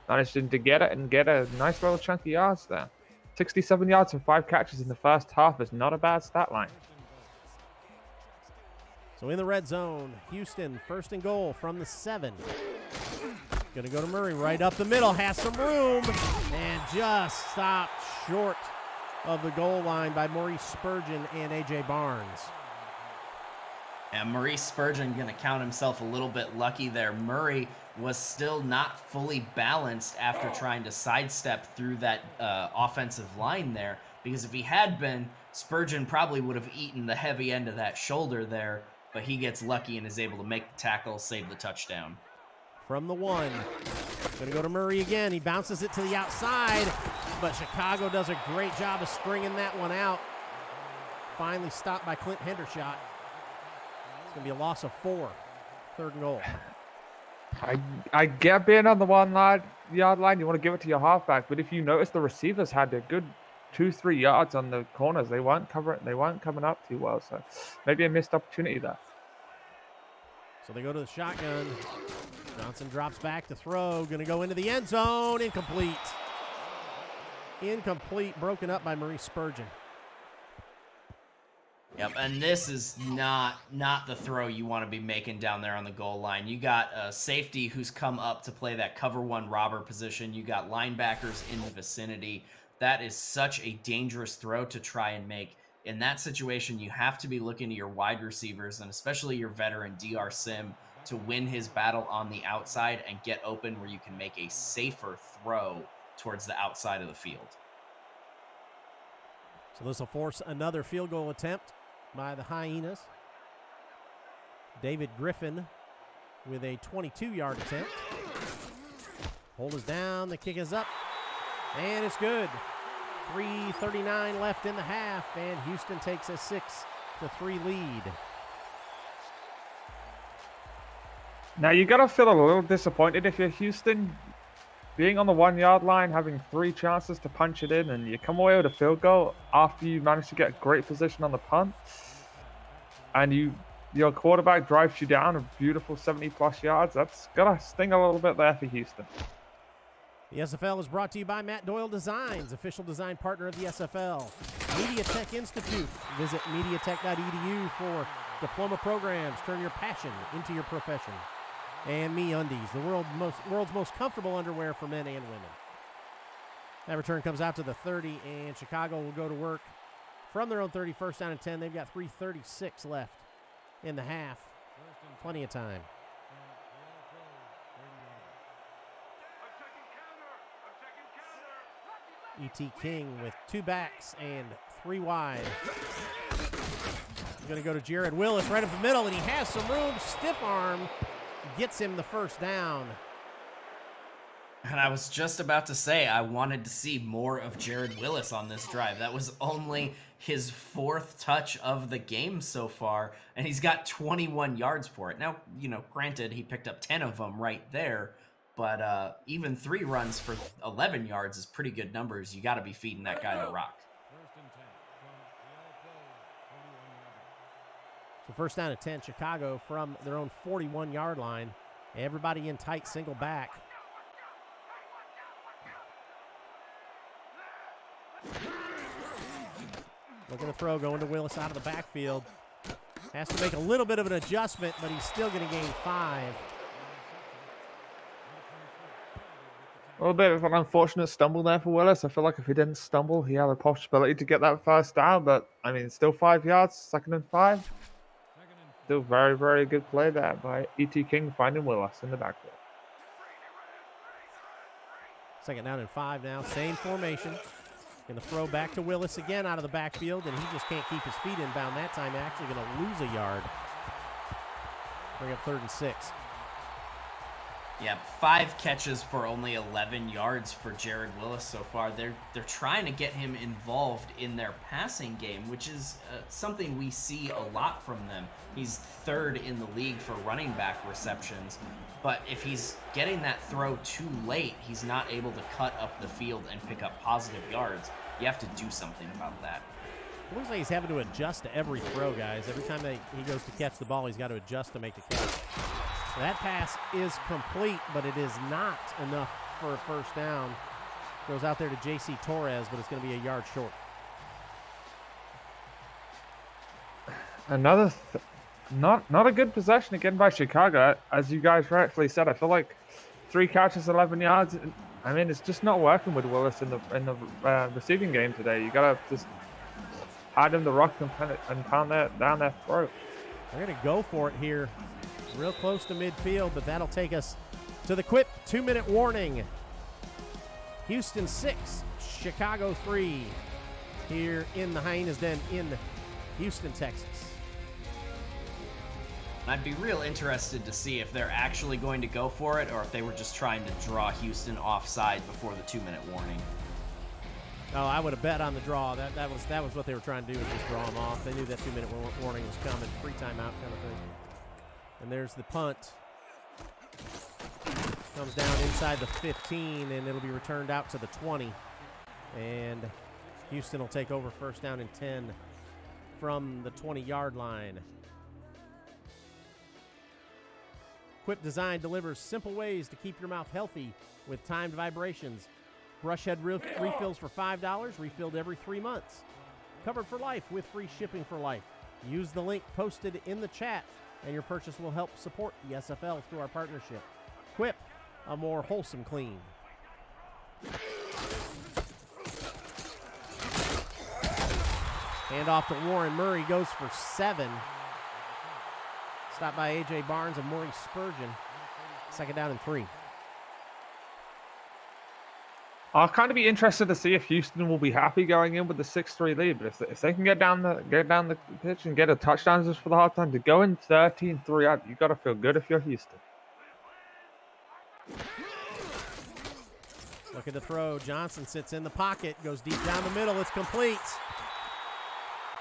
managed to get it and get a nice little chunk of yards there. 67 yards and 5 catches in the 1st half is not a bad stat line. So in the red zone, Houston 1st and goal from the 7. Going to go to Murray right up the middle, has some room, and just stopped short of the goal line by Maurice Spurgeon and A.J. Barnes. And Maurice Spurgeon going to count himself a little bit lucky there. Murray was still not fully balanced after trying to sidestep through that offensive line there, because if he had been, Spurgeon probably would have eaten the heavy end of that shoulder there, but he gets lucky and is able to make the tackle, save the touchdown. From the 1, going to go to Murray again. He bounces it to the outside, but Chicago does a great job of stringing that one out. Finally stopped by Clint Hendershot. It's going to be a loss of 4. 3rd and goal. I get being on the 1-yard line. You want to give it to your halfback, but if you notice, the receivers had a good 2-3 yards on the corners. They weren't coming up too well, so maybe a missed opportunity there. So they go to the shotgun. Johnson drops back to throw. Going to go into the end zone. Incomplete. Incomplete. Broken up by Maurice Spurgeon. Yep, and this is not the throw you want to be making down there on the goal line. You got a safety who's come up to play that cover 1 robber position. You got linebackers in the vicinity. That is such a dangerous throw to try and make. In that situation, you have to be looking to your wide receivers, and especially your veteran DR Sim, to win his battle on the outside and get open where you can make a safer throw towards the outside of the field. So this will force another field goal attempt by the Hyenas. David Griffin with a 22-yard attempt. Hold is down, the kick is up, and it's good. 3:39 left in the half, and Houston takes a 6-3 lead. Now, you got to feel a little disappointed if you're Houston. Being on the 1-yard line, having 3 chances to punch it in, and you come away with a field goal after you manage to get a great position on the punt, and your quarterback drives you down a beautiful 70-plus yards. That's got to sting a little bit there for Houston. The SFL is brought to you by Matt Doyle Designs, official design partner of the SFL. Media Tech Institute. Visit mediatech.edu for diploma programs. Turn your passion into your profession. And MeUndies, the world's most comfortable underwear for men and women. That return comes out to the 30, and Chicago will go to work from their own 30, first down and 10. They've got 3:36 left in the half. Plenty of time. E.T. King with 2 backs and 3 wide. He's going to go to Jared Willis right up the middle, and he has some room. Stiff arm gets him the first down. And I was just about to say, I wanted to see more of Jared Willis on this drive. That was only his 4th touch of the game so far, and he's got 21 yards for it. Now, you know, granted, he picked up 10 of them right there, but even 3 runs for 11 yards is pretty good numbers. You got to be feeding that guy the rock. So first down and 10, Chicago from their own 41-yard line. Everybody in tight single back. Looking to throw, going to Willis out of the backfield. Has to make a little bit of an adjustment, but he's still going to gain 5. A little bit of an unfortunate stumble there for Willis. I feel like if he didn't stumble, he had a possibility to get that first down, but I mean, still 5 yards, 2nd and 5. Still very, very good play there by E.T. King finding Willis in the backfield. 2nd down and 5 now, same formation. Going to throw back to Willis again out of the backfield, and he just can't keep his feet inbound that time. Actually going to lose a yard. Bring up 3rd and 6. Yeah, 5 catches for only 11 yards for Jared Willis so far. They're trying to get him involved in their passing game, which is something we see a lot from them. He's 3rd in the league for running back receptions, but if he's getting that throw too late, he's not able to cut up the field and pick up positive yards. You have to do something about that. It looks like he's having to adjust to every throw, guys. Every time he goes to catch the ball, he's got to adjust to make the catch. That pass is complete, but it is not enough for a first down. Goes out there to J.C. Torres, but it's going to be a yard short. Another, not a good possession again by Chicago. As you guys rightfully said, I feel like 3 catches, 11 yards. I mean, it's just not working with Willis in the receiving game today. You got to just hide him the rock and pound that down their throat. They're going to go for it here. Real close to midfield, but that'll take us to the Quip 2-minute warning. Houston 6, Chicago 3 here in the Hyenas Den in Houston, Texas. I'd be real interested to see if they're actually going to go for it or if they were just trying to draw Houston offside before the 2-minute warning. Oh, I would have bet on the draw. That was what they were trying to do, was just draw them off. They knew that 2-minute warning was coming, free timeout kind of thing. And there's the punt. Comes down inside the 15, and it'll be returned out to the 20. And Houston will take over first down and 10 from the 20-yard line. Quip Design delivers simple ways to keep your mouth healthy with timed vibrations. Brush head refills for $5, refilled every 3 months. Covered for life with free shipping for life. Use the link posted in the chat, and your purchase will help support the SFL through our partnership. Quip, a more wholesome clean. Hand off to Warren Murray, goes for 7. Stopped by A.J. Barnes and Maurice Spurgeon. 2nd down and 3. I'll kind of be interested to see if Houston will be happy going in with the 6-3 lead. But if they can get down the pitch and get a touchdown just for the halftime, to go in 13-3, you got to feel good if you're Houston. Look at the throw. Johnson sits in the pocket, goes deep down the middle. It's complete.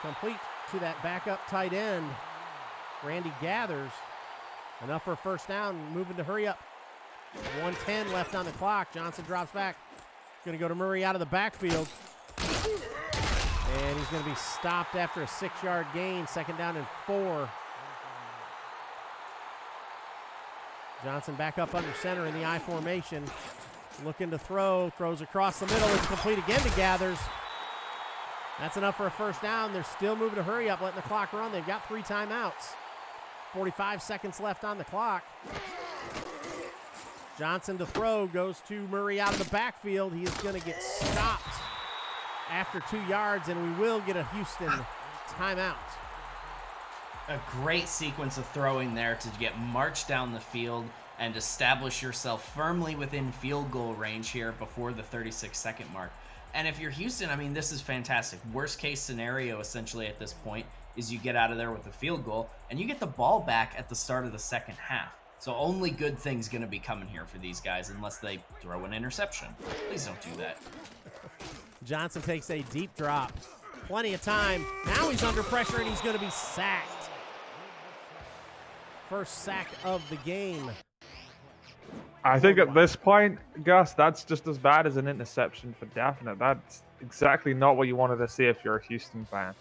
Complete to that backup tight end. Randy Gathers. Enough for a first down. Moving to hurry up. 1:10 left on the clock. Johnson drops back. Going to go to Murray out of the backfield. And he's going to be stopped after a 6-yard gain. 2nd down and 4. Johnson back up under center in the I formation. Looking to throw. Throws across the middle. It's complete again to Gathers. That's enough for a first down. They're still moving to hurry up, letting the clock run. They've got 3 timeouts. 45 seconds left on the clock. Johnson to throw, goes to Murray out of the backfield. He is going to get stopped after 2 yards, and we will get a Houston timeout. A great sequence of throwing there to get marched down the field and establish yourself firmly within field goal range here before the 36-second mark. And if you're Houston, I mean, this is fantastic. Worst case scenario, essentially, at this point, is you get out of there with a field goal, and you get the ball back at the start of the second half. So only good things going to be coming here for these guys unless they throw an interception. Please don't do that. Johnson takes a deep drop. Plenty of time. Now he's under pressure, and he's going to be sacked. First sack of the game. I think at this point, Gus, that's just as bad as an interception for definite. That's exactly not what you wanted to see if you're a Houston fan.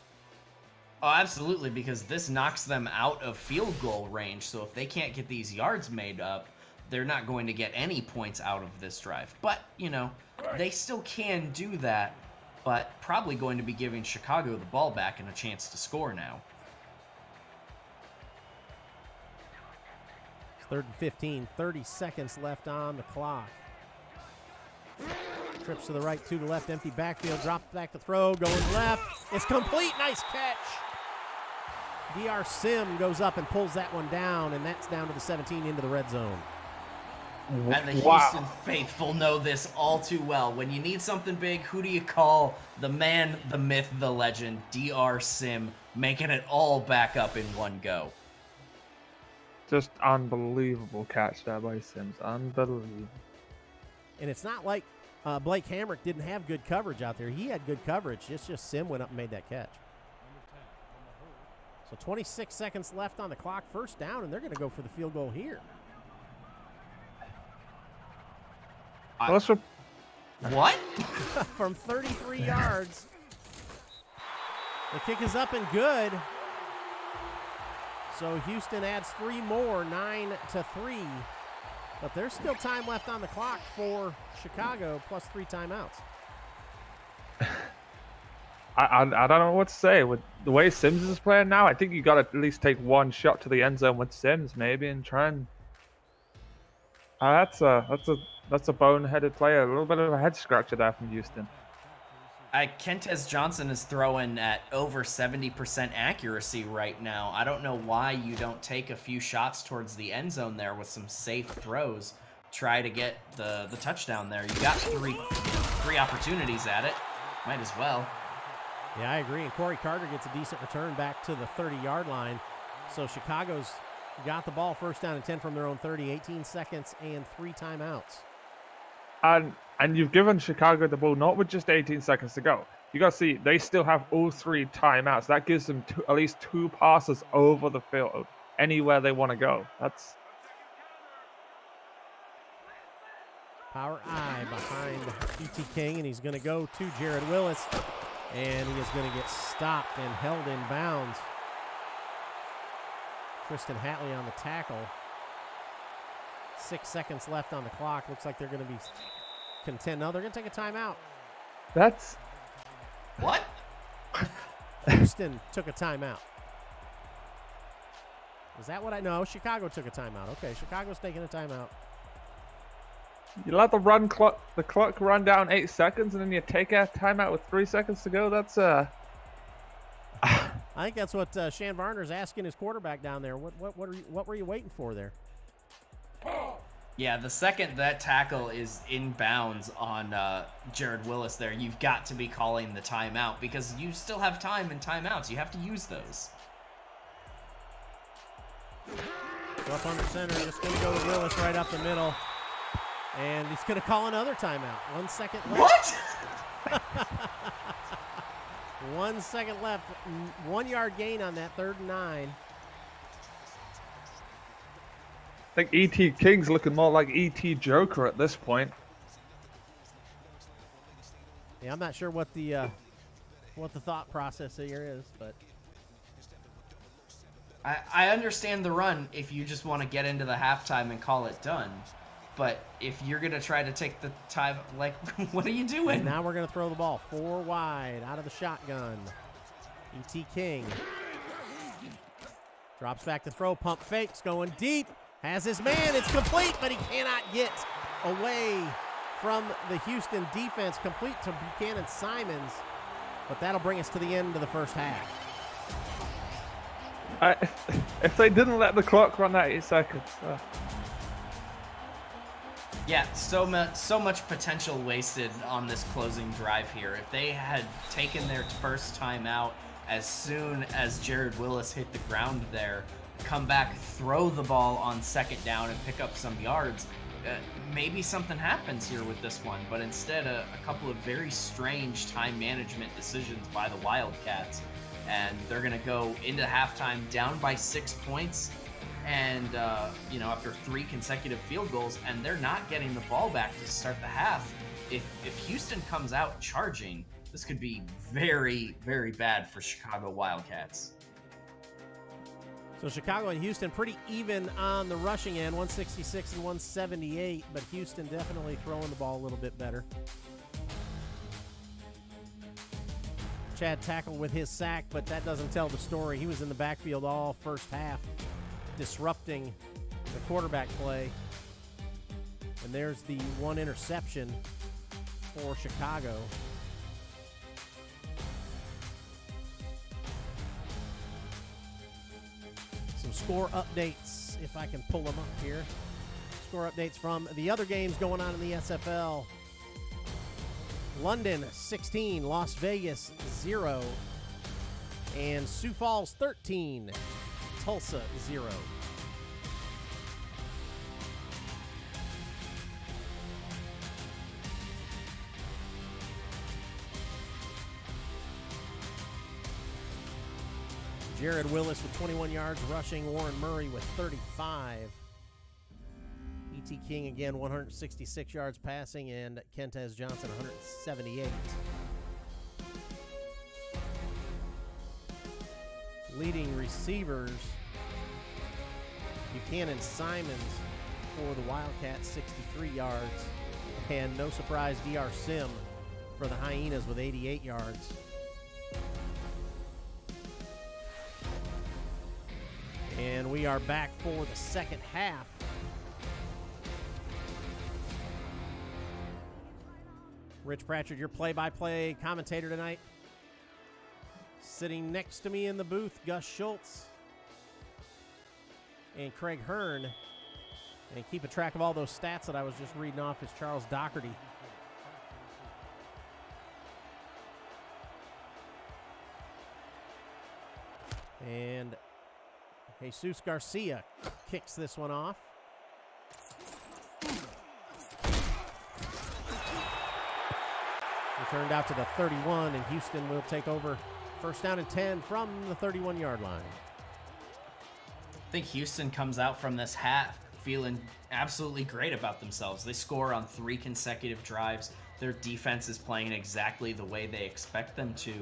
Oh, absolutely, because this knocks them out of field goal range. So if they can't get these yards made up, they're not going to get any points out of this drive. But, you know, they still can do that, but probably going to be giving Chicago the ball back and a chance to score now. It's 3rd and 15, 30 seconds left on the clock. Trips to the right, 2 to left, empty backfield, drops back to throw, going left. It's complete, nice catch. DR Sim goes up and pulls that one down, and that's down to the 17 into the red zone. And the Houston faithful know this all too well. When you need something big, who do you call? The man, the myth, the legend, DR Sim, making it all back up in one go. Just unbelievable catch there by Sims. Unbelievable. And it's not like Blake Hamrick didn't have good coverage out there. He had good coverage. It's just Sim went up and made that catch. So 26 seconds left on the clock, first down, and they're going to go for the field goal here. What? From 33 yards. The kick is up and good. So Houston adds 3 more, 9-3. But there's still time left on the clock for Chicago, plus 3 timeouts. I don't know what to say. With the way Sims is playing now, I think you got to at least take one shot to the end zone with Sims, maybe, and try and. That's a boneheaded play. A little bit of a head scratcher there from Houston. Kentez Johnson is throwing at over 70% accuracy right now. I don't know why you don't take a few shots towards the end zone there with some safe throws. Try to get the touchdown there. You got three opportunities at it. Might as well. Yeah, I agree. And Corey Carter gets a decent return back to the 30-yard line. So Chicago's got the ball first down and 10 from their own 30, 18 seconds and 3 timeouts. And you've given Chicago the ball not with just 18 seconds to go. You got to see they still have all 3 timeouts. That gives them at least 2 passes over the field anywhere they want to go. That's Power I behind E.T. King, and he's going to go to Jared Willis. And he is going to get stopped and held in bounds. Tristan Hatley on the tackle. 6 seconds left on the clock. Looks like they're going to be content. No, they're going to take a timeout. That's... What? Houston took a timeout. Is that what I know? Chicago took a timeout. Okay, Chicago's taking a timeout. You let the clock run down 8 seconds, and then you take a timeout with 3 seconds to go. That's I think that's what Shan Varner's asking his quarterback down there. What were you waiting for there? Yeah, the second that tackle is in bounds on Jared Willis there, you've got to be calling the timeout because you still have time in timeouts. You have to use those. Go up under center. Just going to go to Willis right up the middle. And he's going to call another timeout. 1 second left. What? 1 second left. 1 yard gain on that 3rd and 9. I think E.T. King's looking more like E.T. Joker at this point. Yeah, I'm not sure what the thought process here is, but I understand the run if you just want to get into the halftime and call it done. But if you're going to try to take the time, like, what are you doing? And now we're going to throw the ball 4 wide out of the shotgun. E.T. King drops back to throw, pump fakes, going deep. Has his man, it's complete, but he cannot get away from the Houston defense. Complete to Buchanan Simons. But that'll bring us to the end of the first half. If they didn't let the clock run at 8 seconds. Yeah, so much potential wasted on this closing drive here. If they had taken their first time out as soon as Jared Willis hit the ground there, come back, throw the ball on second down and pick up some yards, maybe something happens here with this one. But instead, a couple of very strange time management decisions by the Wildcats. And they're going to go into halftime down by 6 points. And, you know, after 3 consecutive field goals, and they're not getting the ball back to start the half. If Houston comes out charging, this could be very, very bad for Chicago Wildcats. So Chicago and Houston pretty even on the rushing end, 166 and 178, but Houston definitely throwing the ball a little bit better. Chad tackled with his sack, but that doesn't tell the story. He was in the backfield all first half, disrupting the quarterback play. And there's the 1 interception for Chicago. Some score updates, if I can pull them up here. Score updates from the other games going on in the SFL. London 16, Las Vegas 0, and Sioux Falls 13, Tulsa 0. Jared Willis with 21 yards rushing, Warren Murray with 35. E.T. King again, 166 yards passing, and Kentez Johnson, 178. Leading receivers, Buchanan Simons for the Wildcats, 63 yards. And no surprise, D.R. Sim for the Hyenas with 88 yards. And we are back for the second half. Rich Pratchard, your play-by-play commentator tonight. Sitting next to me in the booth, Gus Schultz and Craig Hearn. And keeping track of all those stats that I was just reading off is Charles Doherty. And Jesus Garcia kicks this one off. Turned out to the 31, and Houston will take over first down and 10 from the 31-yard line. I think Houston comes out from this half feeling absolutely great about themselves. They score on 3 consecutive drives. Their defense is playing exactly the way they expect them to.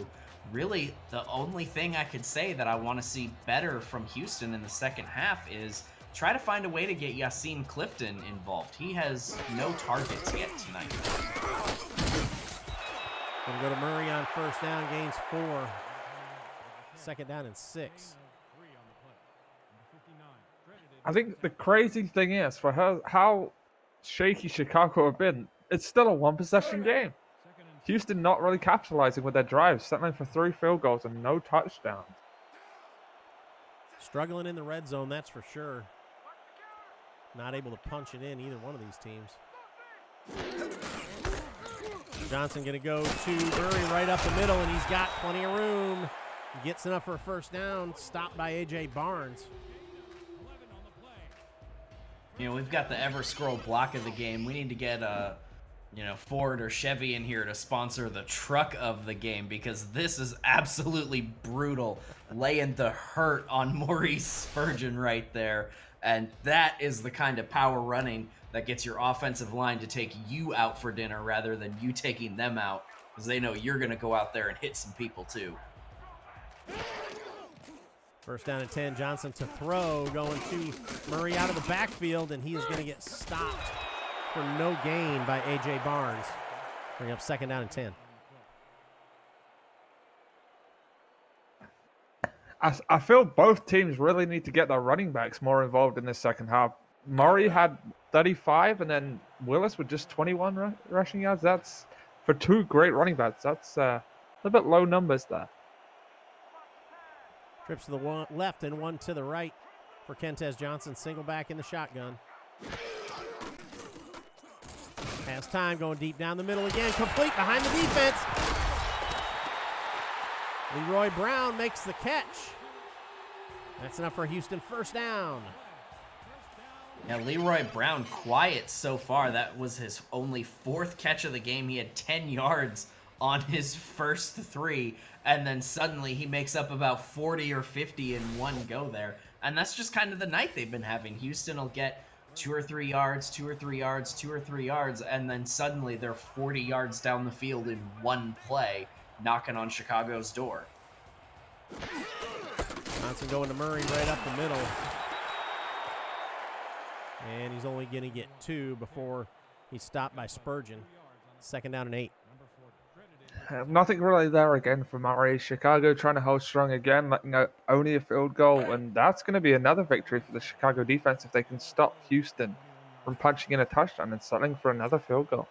Really, the only thing I could say that I want to see better from Houston in the second half is try to find a way to get Yassine Clifton involved. He has no targets yet tonight. Going to go to Murray on first down, gains 4. Second down and 6. I think the crazy thing is, for how shaky Chicago have been, it's still a 1-possession game. Houston not really capitalizing with their drives, settling for 3 field goals and no touchdowns. Struggling in the red zone, that's for sure. Not able to punch it in, either one of these teams. Johnson going to go to Murray right up the middle, and he's got plenty of room. He gets enough for a first down, stopped by A.J. Barnes. You know, we've got the ever-scroll block of the game. We need to get, you know, Ford or Chevy in here to sponsor the truck of the game, because this is absolutely brutal, laying the hurt on Maurice Spurgeon right there. And that is the kind of power running that gets your offensive line to take you out for dinner rather than you taking them out, because they know you're going to go out there and hit some people too. First down and 10, Johnson to throw, going to Murray out of the backfield, and he is going to get stopped for no gain by A.J. Barnes. Bring up second down and 10. I feel both teams really need to get their running backs more involved in this second half. Murray had 35, and then Willis with just 21 rushing yards. That's, for 2 great running backs, that's A bit low numbers there. Trips to the left and one to the right for Kentez Johnson. Single back in the shotgun. Has time, going deep down the middle again. Complete behind the defense. Leroy Brown makes the catch. That's enough for Houston. First down. Yeah, Leroy Brown quiet so far. That was his only 4th catch of the game. He had 10 yards on his first 3, and then suddenly he makes up about 40 or 50 in one go there. And that's just kind of the night they've been having. Houston will get 2 or 3 yards, 2 or 3 yards, 2 or 3 yards, and then suddenly they're 40 yards down the field in one play, knocking on Chicago's door. Johnson going to Murray right up the middle. And he's only going to get 2 before he's stopped by Spurgeon. Second down and 8. Nothing really there again for Murray. Chicago trying to hold strong again, letting out only a field goal, and that's going to be another victory for the Chicago defense if they can stop Houston from punching in a touchdown and settling for another field goal.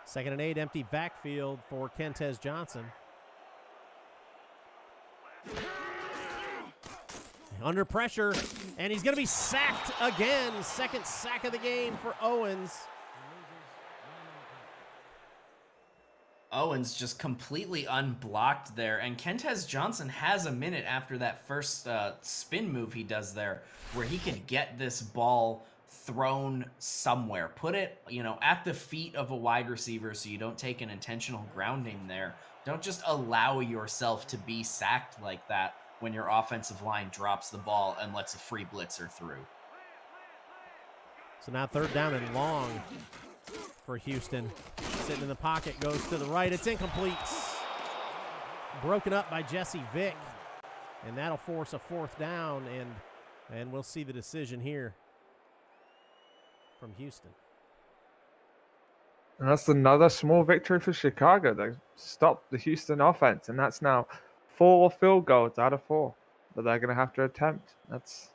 Second and 8, empty backfield for Kentez Johnson. Under pressure, and he's going to be sacked again. Second sack of the game for Owens. Owens just completely unblocked there, and Kentez Johnson has a minute after that first spin move he does there where he could get this ball thrown somewhere. Put it, at the feet of a wide receiver so you don't take an intentional grounding there. Don't just allow yourself to be sacked like that when your offensive line drops the ball and lets a free blitzer through. So now third down and long for Houston. Sitting in the pocket, goes to the right. It's incomplete. Broken up by Jesse Vick. And that'll force a fourth down, and we'll see the decision here from Houston. And that's another small victory for Chicago. They stopped the Houston offense, and that's now 4 field goals out of 4 that they're going to have to attempt. That's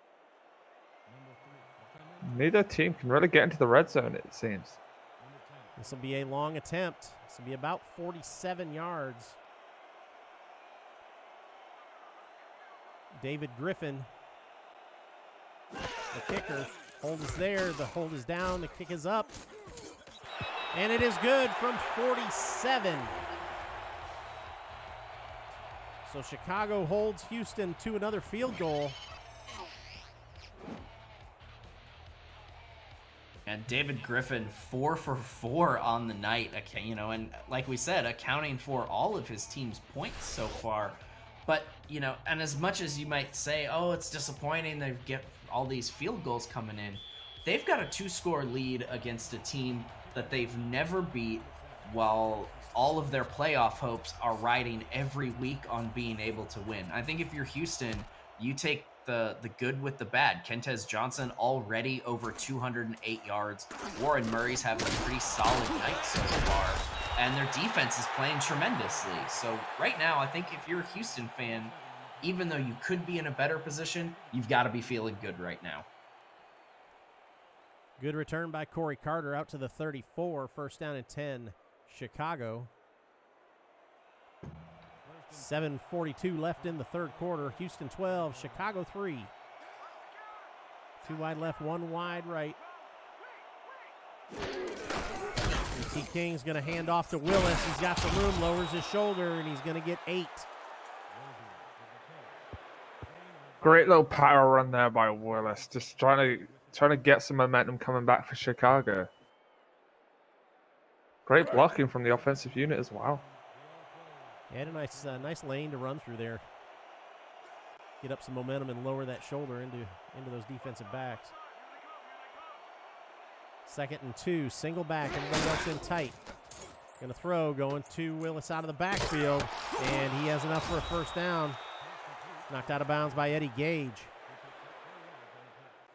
neither team can really get into the red zone, it seems. This will be a long attempt. This will be about 47 yards. David Griffin, the kicker. Hold is there. The hold is down. The kick is up. And it is good from 47. So Chicago holds Houston to another field goal. And David Griffin, 4 for 4 on the night, and like we said, accounting for all of his team's points so far. But, and as much as you might say, oh, it's disappointing they get all these field goals coming in, they've got a 2-score lead against a team that they've never beat, while all of their playoff hopes are riding every week on being able to win. I think if you're Houston, you take the good with the bad. Kentez Johnson already over 208 yards. Warren Murray's having a pretty solid night so far, and their defense is playing tremendously. So right now, I think if you're a Houston fan, even though you could be in a better position, you've got to be feeling good right now. Good return by Corey Carter out to the 34. First down and 10, Chicago. 7:42 left in the third quarter. Houston 12, Chicago 3. 2 wide left, 1 wide right. T. King's going to hand off to Willis. He's got some room, lowers his shoulder, and he's going to get 8. Great little power run there by Willis. Just trying to get some momentum coming back for Chicago. Great blocking from the offensive unit as well. He had a nice lane to run through there. Get up some momentum and lower that shoulder into those defensive backs. 2nd and 2, single back, everybody else in tight. Gonna throw, going to Willis out of the backfield, and he has enough for a first down. Knocked out of bounds by Eddie Gage.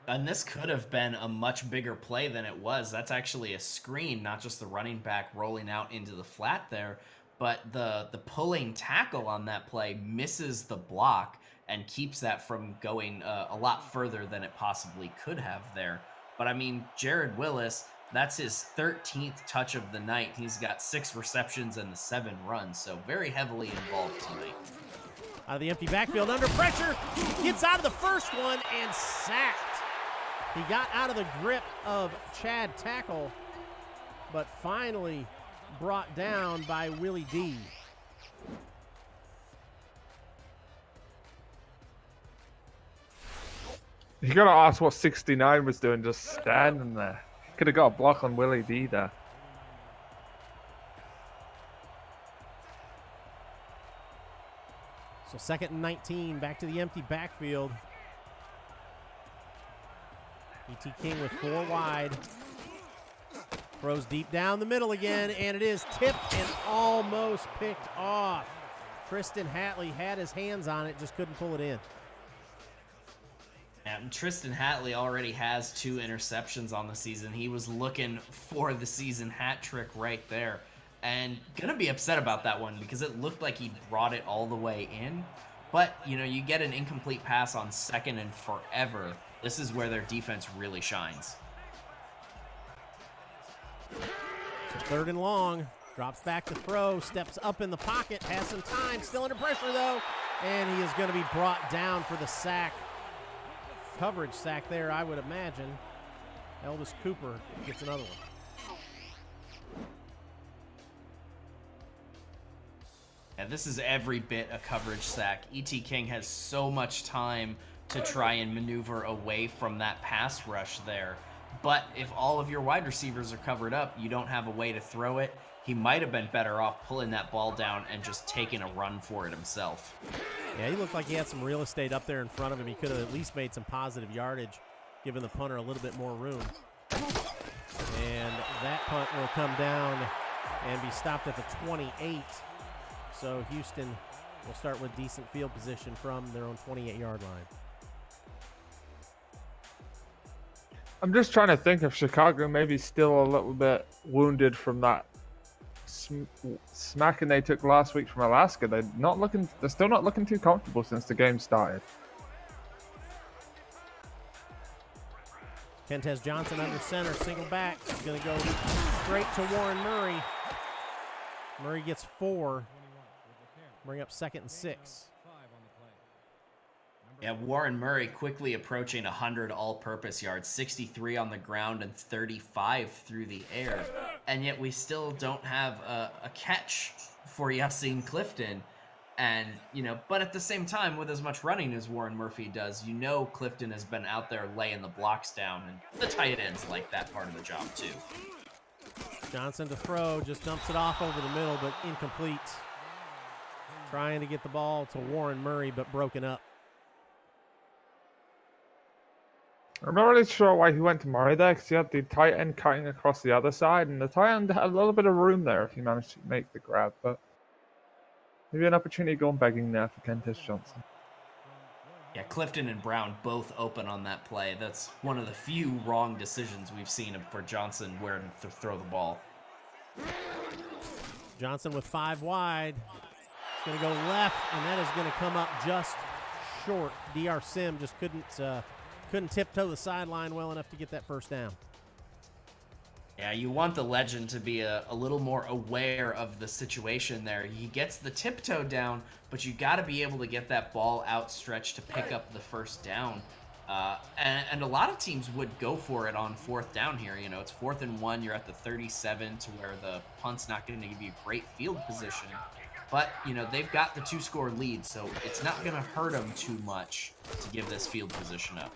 And this could have been a much bigger play than it was. That's actually a screen, not just the running back rolling out into the flat there. But the pulling tackle on that play misses the block and keeps that from going a lot further than it possibly could have there. But I mean, Jared Willis, That's his 13th touch of the night. He's got 6 receptions and the 7 runs, so very heavily involved tonight. Out of the empty backfield, under pressure, gets out of the first one and sacked. He got out of the grip of Chad Tackle, but finally brought down by Willie D. You gotta ask what 69 was doing just standing there. Could have got a block on Willie D there. So 2nd and 19, back to the empty backfield. E.T. King with 4 wide. Throws deep down the middle again, and it is tipped and almost picked off. Tristan Hatley had his hands on it, just couldn't pull it in. And Tristan Hatley already has 2 interceptions on the season. He was looking for the season hat trick right there. And gonna be upset about that one because it looked like he brought it all the way in. But, you know, you get an incomplete pass on 2nd and forever. This is where their defense really shines. So 3rd and long, drops back to throw, steps up in the pocket, has some time, still under pressure though, and he is going to be brought down for the sack. Coverage sack there, I would imagine. Elvis Cooper gets another one. Yeah, this is every bit a coverage sack. E.T. King has so much time to try and maneuver away from that pass rush there. But if all of your wide receivers are covered up, you don't have a way to throw it. He might have been better off pulling that ball down and just taking a run for it himself. Yeah, he looked like he had some real estate up there in front of him. He could have at least made some positive yardage, giving the punter a little bit more room. And that punt will come down and be stopped at the 28. So Houston will start with decent field position from their own 28-yard line. I'm just trying to think if Chicago maybe still a little bit wounded from that smacking they took last week from Alaska. They're still not looking too comfortable since the game started. Kentez Johnson under center, single back. He's going to go straight to Warren Murray. Murray gets 4. Bring up 2nd and 6. Yeah, Warren Murray quickly approaching 100 all-purpose yards, 63 on the ground and 35 through the air. And yet we still don't have a catch for Yassine Clifton. And, you know, but at the same time, with as much running as Warren Murphy does, you know Clifton has been out there laying the blocks down. And the tight ends like that part of the job, too. Johnson to throw, just dumps it off over the middle, but incomplete. Trying to get the ball to Warren Murray, but broken up. I'm not really sure why he went to Murray there, because he had the tight end cutting across the other side, and the tight end had a little bit of room there if he managed to make the grab, but maybe an opportunity going begging there for Kentez Johnson. Yeah, Clifton and Brown both open on that play. That's one of the few wrong decisions we've seen for Johnson where to throw the ball. Johnson with 5 wide. It's going to go left, and that is going to come up just short. DR Sim just couldn't tiptoe the sideline well enough to get that first down. Yeah, you want the legend to be a little more aware of the situation there. He gets the tiptoe down, but you got to be able to get that ball outstretched to pick up the first down. And a lot of teams would go for it on 4th down here. You know, it's 4th and 1. You're at the 37 to where the punt's not going to give you great field position. But, you know, they've got the 2-score lead, so it's not going to hurt them too much to give this field position up.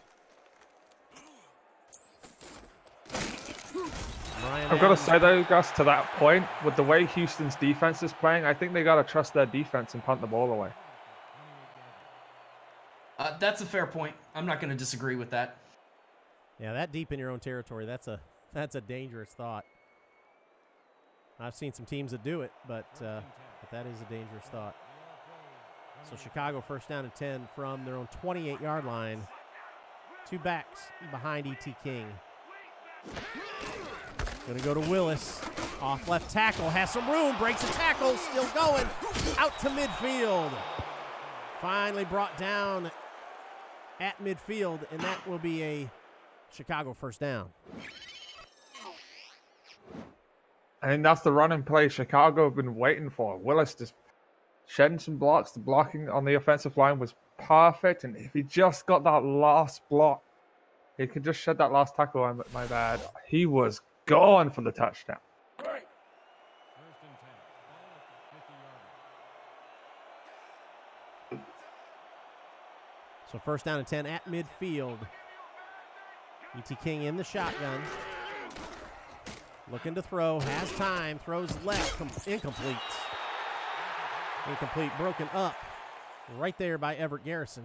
I've got to say though, Gus, to that point, with the way Houston's defense is playing, I think they got to trust their defense and punt the ball away. That's a fair point. I'm not going to disagree with that. Yeah, that deep in your own territory, that's a dangerous thought. I've seen some teams that do it, but that is a dangerous thought. So Chicago 1st down and 10 from their own 28-yard line. 2 backs behind E.T. King. Going to go to Willis. Off left tackle. Has some room. Breaks a tackle. Still going. Out to midfield. Finally brought down at midfield, and that will be a Chicago 1st down. And that's the running play Chicago have been waiting for. Willis just shedding some blocks. The blocking on the offensive line was perfect. And if he just got that last block, he could just shed that last tackle. My bad. He was going for the touchdown. So first down and 10 at midfield. E.T. King in the shotgun. Looking to throw, has time, throws left, incomplete. Incomplete, broken up right there by Everett Garrison.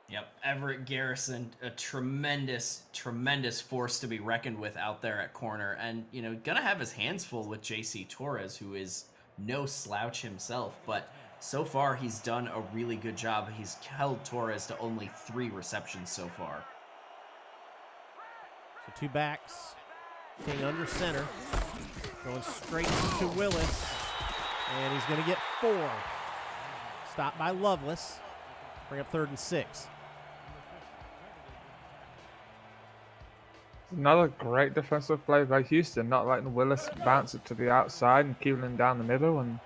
Yep, Everett Garrison, a tremendous, tremendous force to be reckoned with out there at corner. And, you know, gonna have his hands full with J.C. Torres, who is no slouch himself. But so far, he's done a really good job. He's held Torres to only 3 receptions so far. So 2 backs. King under center. Going straight to Willis. And he's going to get 4. Stopped by Lovelace. Bring up 3rd and 6. Another great defensive play by Houston, not letting Willis bounce it to the outside and keeping him down the middle and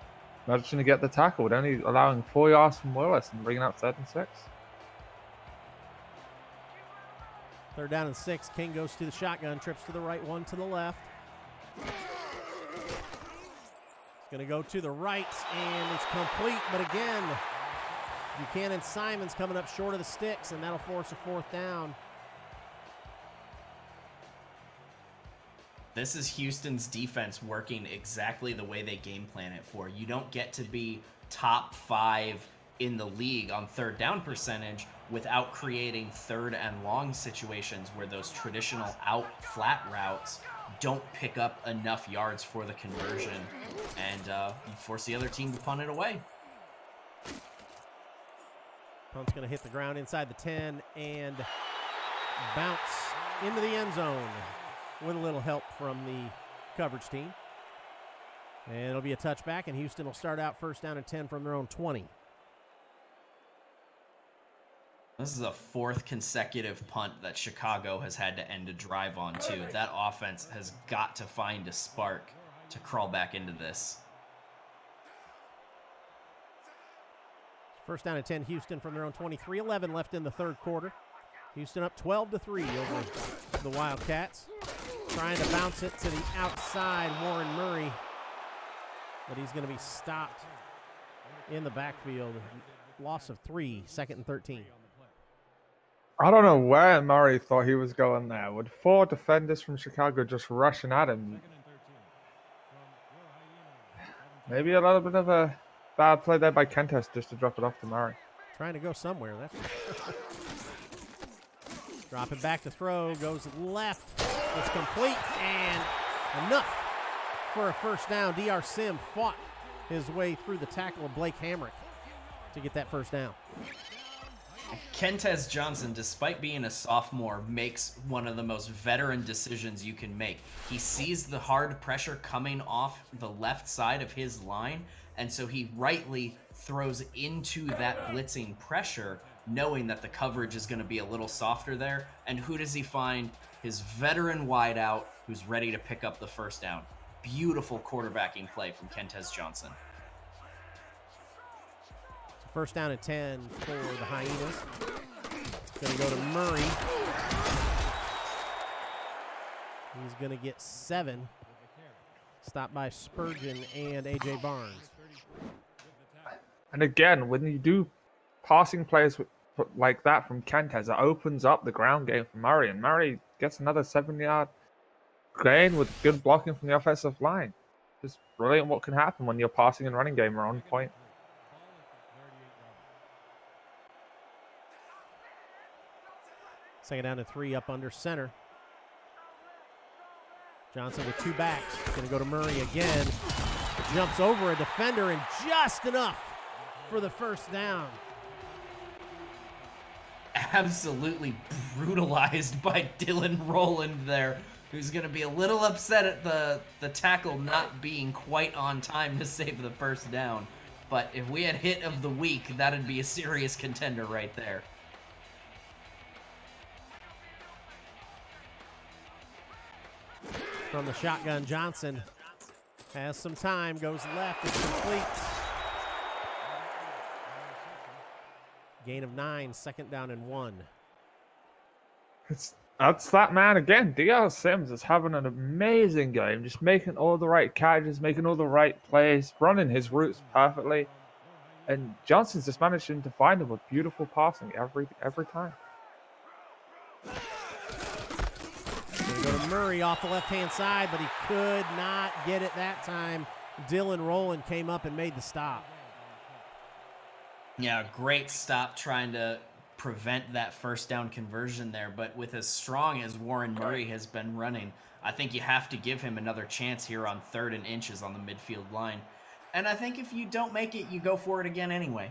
managing to get the tackle, only allowing 4 yards from Willis and bringing up 3rd and 6. 3rd down and 6. King goes to the shotgun, trips to the right, one to the left. He's going to go to the right, and it's complete. But again, Buchanan Simon's coming up short of the sticks, and that'll force a 4th down. This is Houston's defense working exactly the way they game plan it for. You don't get to be top 5 in the league on 3rd down percentage without creating 3rd and long situations where those traditional out flat routes don't pick up enough yards for the conversion, and you force the other team to punt it away. Punt's going to hit the ground inside the 10 and bounce into the end zone with a little help from the coverage team. And it'll be a touchback, and Houston will start out 1st down and 10 from their own 20. This is a 4th consecutive punt that Chicago has had to end a drive on, too. That offense has got to find a spark to crawl back into this. 1st down and 10, Houston from their own 23. 11 left in the 3rd quarter. Houston up 12-3 over the Wildcats. Trying to bounce it to the outside, Warren Murray. But he's going to be stopped in the backfield. Loss of 3, 2nd and 13. I don't know where Murray thought he was going there. With 4 defenders from Chicago just rushing at him. Maybe a little bit of a bad play there by Kentes just to drop it off to Murray. Trying to go somewhere, that's dropping back to throw, goes left. It's complete and enough for a 1st down. DR Sim fought his way through the tackle of Blake Hamrick to get that 1st down. Kentez Johnson, despite being a sophomore, makes one of the most veteran decisions you can make. He sees the hard pressure coming off the left side of his line, and so he rightly throws into that blitzing pressure, knowing that the coverage is going to be a little softer there. And who does he find? His veteran wideout, who's ready to pick up the 1st down. Beautiful quarterbacking play from Kentez Johnson. 1st down and 10 for the Hyenas. Going to go to Murray. He's going to get 7. Stopped by Spurgeon and A.J. Barnes. And again, when you do passing plays like that from Kentez, it opens up the ground game for Murray. And Murray gets another 7-yard gain with good blocking from the offensive line. Just brilliant what can happen when your passing and running game are on point. 2nd down and 3 up under center. Johnson with 2 backs. Going to go to Murray again. Jumps over a defender and just enough for the 1st down. Absolutely brutalized by Dylan Rowland there, who's going to be a little upset at the tackle not being quite on time to save the 1st down. But if we had hit of the week, that'd be a serious contender right there. from the shotgun. Johnson has some time, goes left, it's complete. Gain of 9, 2nd down and 1. That's that man again. D.L. Sims is having an amazing game, just making all the right catches, making all the right plays, running his routes perfectly. And Johnson's just managing to find him with beautiful passing every time. Gonna go to Murray off the left-hand side, but he could not get it that time. Dylan Rowland came up and made the stop. Yeah, great stop trying to prevent that first down conversion there. But with as strong as Warren Murray has been running, I think you have to give him another chance here on 3rd and inches on the midfield line. And I think if you don't make it, you go for it again anyway.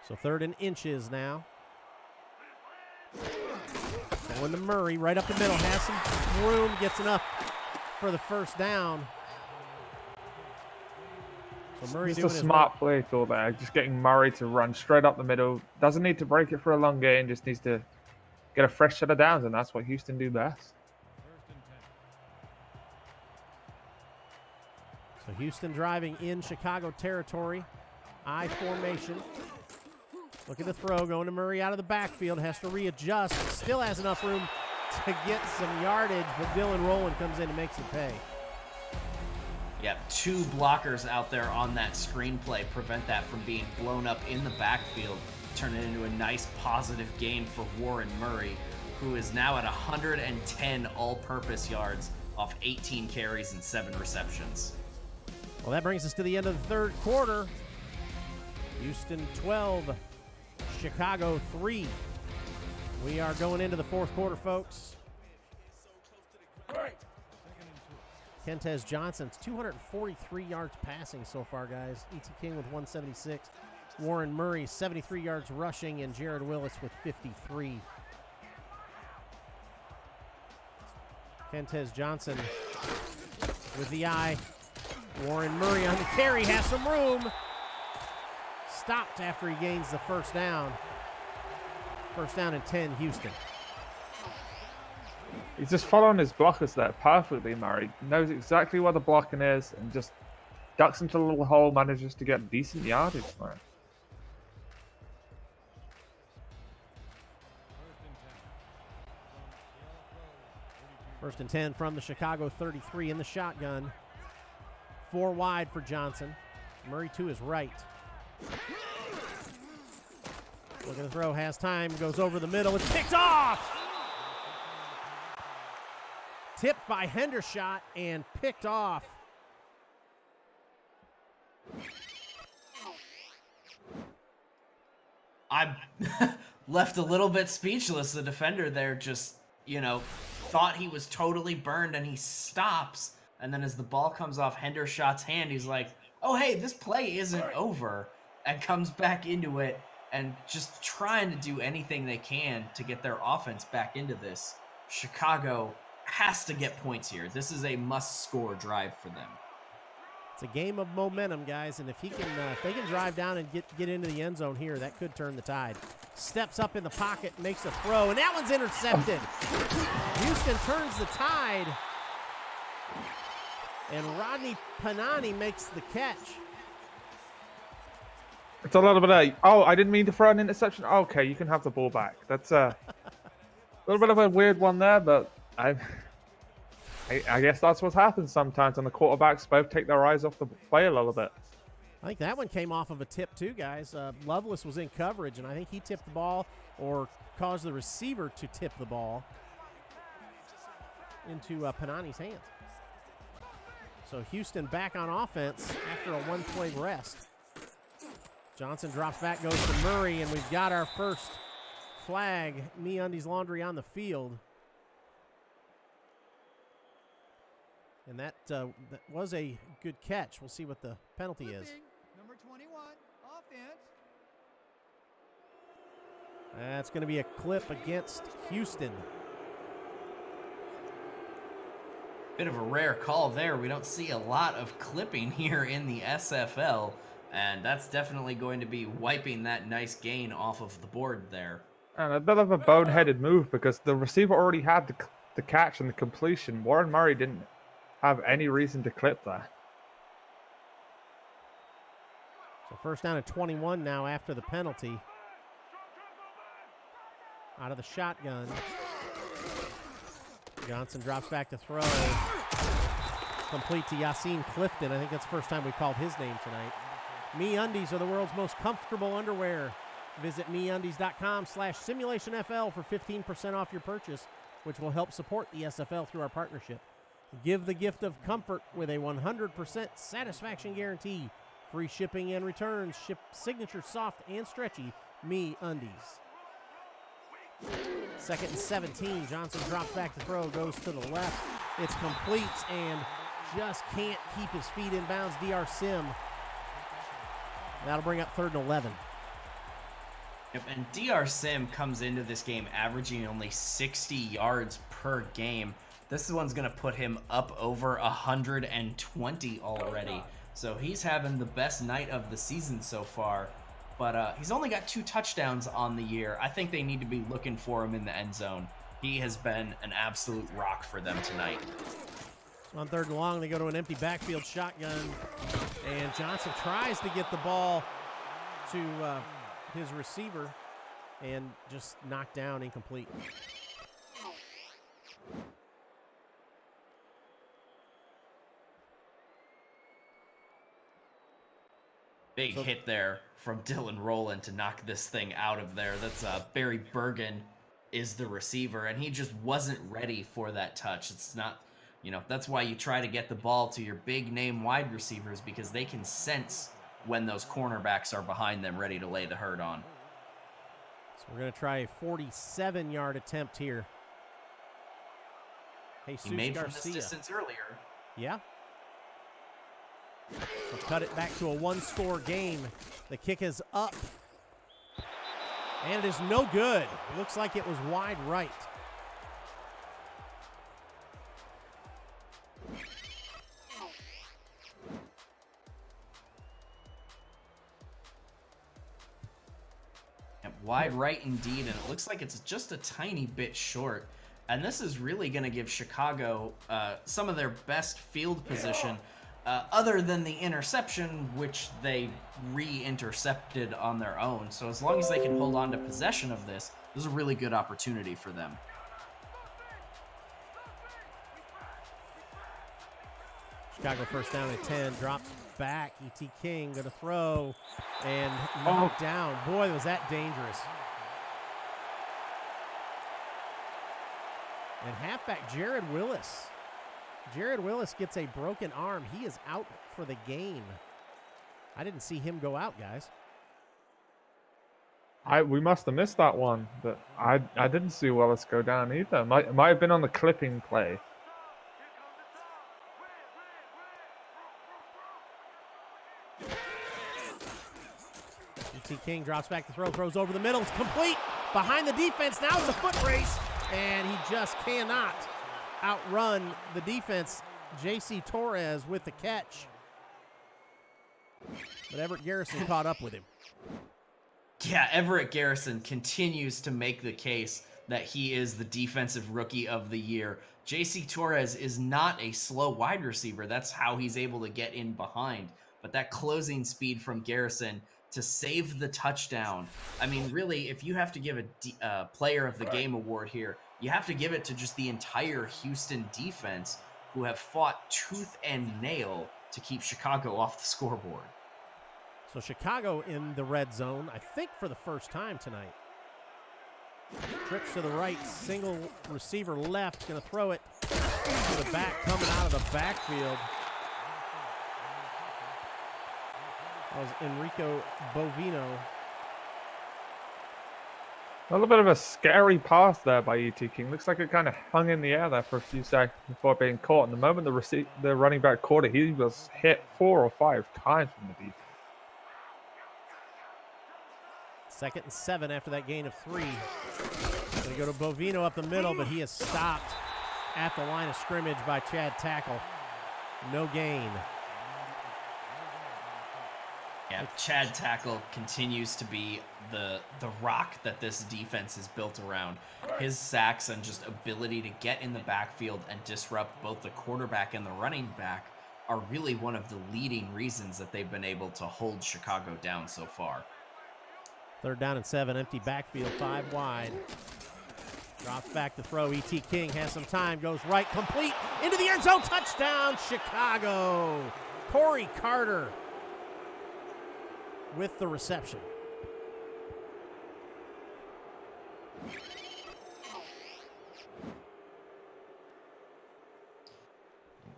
So 3rd and inches now. Going to Murray, right up the middle, has some room, gets enough for the first down. So Murray just a smart play thought there, just getting Murray to run straight up the middle. Doesn't need to break it for a long gain, just needs to get a fresh set of downs, and that's what Houston do best. So Houston driving in Chicago territory. I formation. Looking to throw, going to Murray out of the backfield, has to readjust, still has enough room to get some yardage, but Dylan Rowland comes in and makes it pay. Yeah, 2 blockers out there on that screenplay prevent that from being blown up in the backfield, turn it into a nice positive gain for Warren Murray, who is now at 110 all-purpose yards off 18 carries and 7 receptions. Well, that brings us to the end of the 3rd quarter. Houston 12, Chicago 3. We are going into the 4th quarter, folks. Kentez Johnson's 243 yards passing so far, guys. E.T. King with 176. Warren Murray, 73 yards rushing, and Jared Willis with 53. Kentez Johnson with the eye. Warren Murray on the carry, has some room. Stopped after he gains the first down. First down and 10, Houston. He's just following his blockers there perfectly, Murray. Knows exactly where the blocking is and just ducks into the little hole, manages to get decent yardage, man. First and 10 from the Chicago 33 in the shotgun. 4 wide for Johnson. Murray to his right. Looking to throw, has time, goes over the middle. It's picked off! Tipped by Hendershot and picked off. I'm left a little bit speechless. The defender there just, thought he was totally burned, and he stops. And then as the ball comes off Hendershot's hand, he's like, oh, hey, this play isn't over, and comes back into it and just trying to do anything they can to get their offense back into this. Chicago has to get points here. This is a must-score drive for them. It's a game of momentum, guys, and if they can drive down and get into the end zone here, that could turn the tide. Steps up in the pocket, makes a throw, and that one's intercepted. Houston turns the tide, and Rodney Panani makes the catch. It's a little bit of, oh, I didn't mean to throw an interception. Okay, you can have the ball back. That's a little bit of a weird one there, but I guess that's what happens sometimes, and the quarterbacks both take their eyes off the play a little bit. I think that one came off of a tip too, guys. Lovelace was in coverage, and I think he tipped the ball or caused the receiver to tip the ball into Panani's hands. So Houston back on offense after a 1-play rest. Johnson drops back, goes to Murray, and we've got our first flag, MeUndies Laundry on the field. And that was a good catch. We'll see what the penalty is. Number 21, offense. That's going to be a clip against Houston. Bit of a rare call there. We don't see a lot of clipping here in the SFL, and that's definitely going to be wiping that nice gain off of the board there. And a bit of a boneheaded move because the receiver already had the catch and the completion, Warren Murray didn't have any reason to clip there. So first down at 21 now after the penalty. Out of the shotgun. Johnson drops back to throw. Complete to Yassine Clifton. I think that's the first time we called his name tonight. MeUndies are the world's most comfortable underwear. Visit MeUndies.com/SimulationFL for 15% off your purchase, which will help support the SFL through our partnership. Give the gift of comfort with a 100% satisfaction guarantee. Free shipping and returns. Ship signature soft and stretchy MeUndies. Second and 17. Johnson drops back to throw, goes to the left. It's complete and just can't keep his feet in bounds. DR Sim. That'll bring up third and 11. Yep, and DR Sim comes into this game averaging only 60 yards per game. This one's going to put him up over 120 already. So he's having the best night of the season so far. But he's only got 2 touchdowns on the year. I think they need to be looking for him in the end zone. He has been an absolute rock for them tonight. On third and long, they go to an empty backfield shotgun. And Johnson tries to get the ball to his receiver and just knocked down, incomplete. Big hit there from Dylan Rowland to knock this thing out of there. That's Barry Bergen is the receiver, and he just wasn't ready for that touch. It's not, you know, that's why you try to get the ball to your big name wide receivers, because they can sense when those cornerbacks are behind them ready to lay the hurt on. So we're going to try a 47-yard attempt here. Jesus He made Garcia. from this distance earlier. Yeah. So cut it back to a 1-score game. The kick is up. And it is no good. Looks like it was wide right. Wide right indeed, and it looks like it's just a tiny bit short. And this is really going to give Chicago some of their best field position, other than the interception, which they re-intercepted on their own. So as long as they can hold on to possession of this is a really good opportunity for them. Chicago first down at 10, drops back. E.T. King going to throw and knocked down. Boy, was that dangerous. And halfback Jared Willis. Jared Willis gets a broken arm. He is out for the game. I didn't see him go out, guys. We must have missed that one, but I didn't see Willis go down either. Might have been on the clipping play. E.T. King drops back to throw, throws over the middle. It's complete. Behind the defense. Now it's a foot race. And he just cannot outrun the defense. J.C. Torres with the catch. But Everett Garrison caught up with him. Yeah, Everett Garrison continues to make the case that he is the defensive rookie of the year. J.C. Torres is not a slow wide receiver. That's how he's able to get in behind. But that closing speed from Garrison to save the touchdown. I mean, really, if you have to give a player of the game award here, you have to give it to just the entire Houston defense, who have fought tooth and nail to keep Chicago off the scoreboard. So Chicago in the red zone, I think for the first time tonight. Trips to the right, single receiver left, going to throw it to the back, coming out of the backfield. That was Enrico Bovino. A little bit of a scary pass there by E.T. King. Looks like it kind of hung in the air there for a few seconds before being caught. And the moment the running back caught it, he was hit 4 or 5 times from the defense. 2nd and 7 after that gain of 3. Going to go to Bovino up the middle, but he is stopped at the line of scrimmage by Chad Tackle. No gain. Yeah, Chad Tackle continues to be the rock that this defense is built around. His sacks and just ability to get in the backfield and disrupt both the quarterback and the running back are really one of the leading reasons that they've been able to hold Chicago down so far. 3rd down and 7, empty backfield, 5 wide. Drops back to throw. E.T. King has some time, goes right, complete, into the end zone, touchdown, Chicago. Corey Carter with the reception.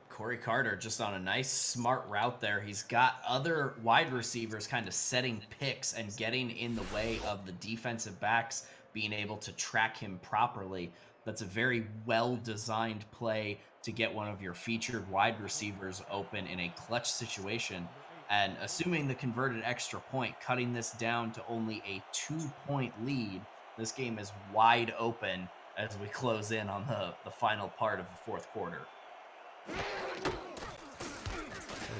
Corey Carter just on a nice, smart route there. He's got other wide receivers kind of setting picks and getting in the way of the defensive backs being able to track him properly. That's a very well-designed play to get one of your featured wide receivers open in a clutch situation. And assuming the converted extra point, cutting this down to only a 2-point lead, this game is wide open as we close in on the final part of the 4th quarter. There's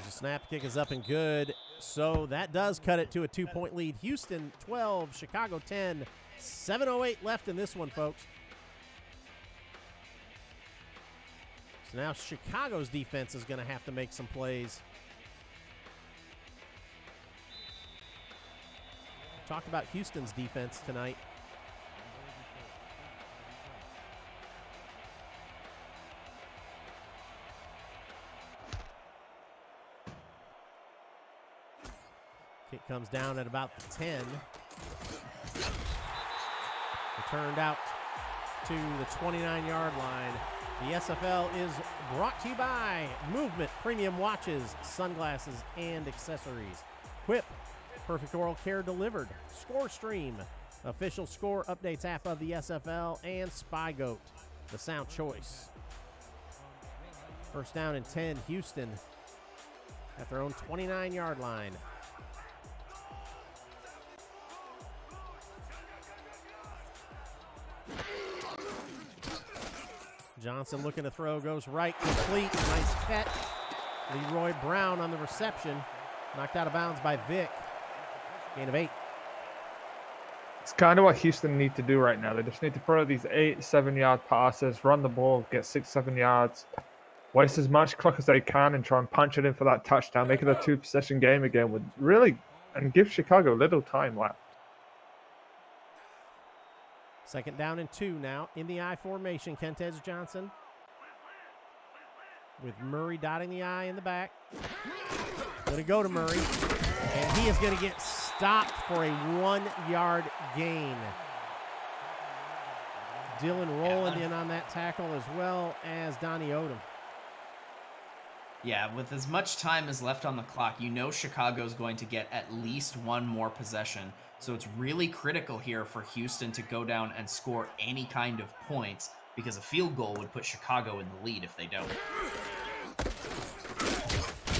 a snap, kick is up and good. So that does cut it to a 2-point lead. Houston 12, Chicago 10. 7:08 left in this one, folks. So now Chicago's defense is going to have to make some plays. Talked about Houston's defense tonight. Kick comes down at about the 10. Returned out to the 29-yard line. The SFL is brought to you by Movement Premium Watches, Sunglasses, and Accessories. Quip, perfect oral care delivered. ScoreStream, official score updates app of the SFL, and SpyGoat, the sound choice. 1st down and 10, Houston at their own 29-yard line. Johnson looking to throw, goes right, complete, nice catch. Leroy Brown on the reception, knocked out of bounds by Vic. Gain of 8. It's kind of what Houston need to do right now. They just need to throw these 8-7-yard passes, run the ball, get 6-7 yards, waste as much clock as they can, and try and punch it in for that touchdown. Make it a 2-possession game again with and give Chicago little time left. 2nd down and 2 now in the I formation. Kentez Johnson with Murray dotting the I in the back. Going to go to Murray, and he is going to get stopped for a 1-yard gain. Dylan Rowland in on that tackle, as well as Donnie Odom. Yeah, with as much time as left on the clock, you know Chicago's going to get at least one more possession. So it's really critical here for Houston to go down and score any kind of points, because a field goal would put Chicago in the lead if they don't.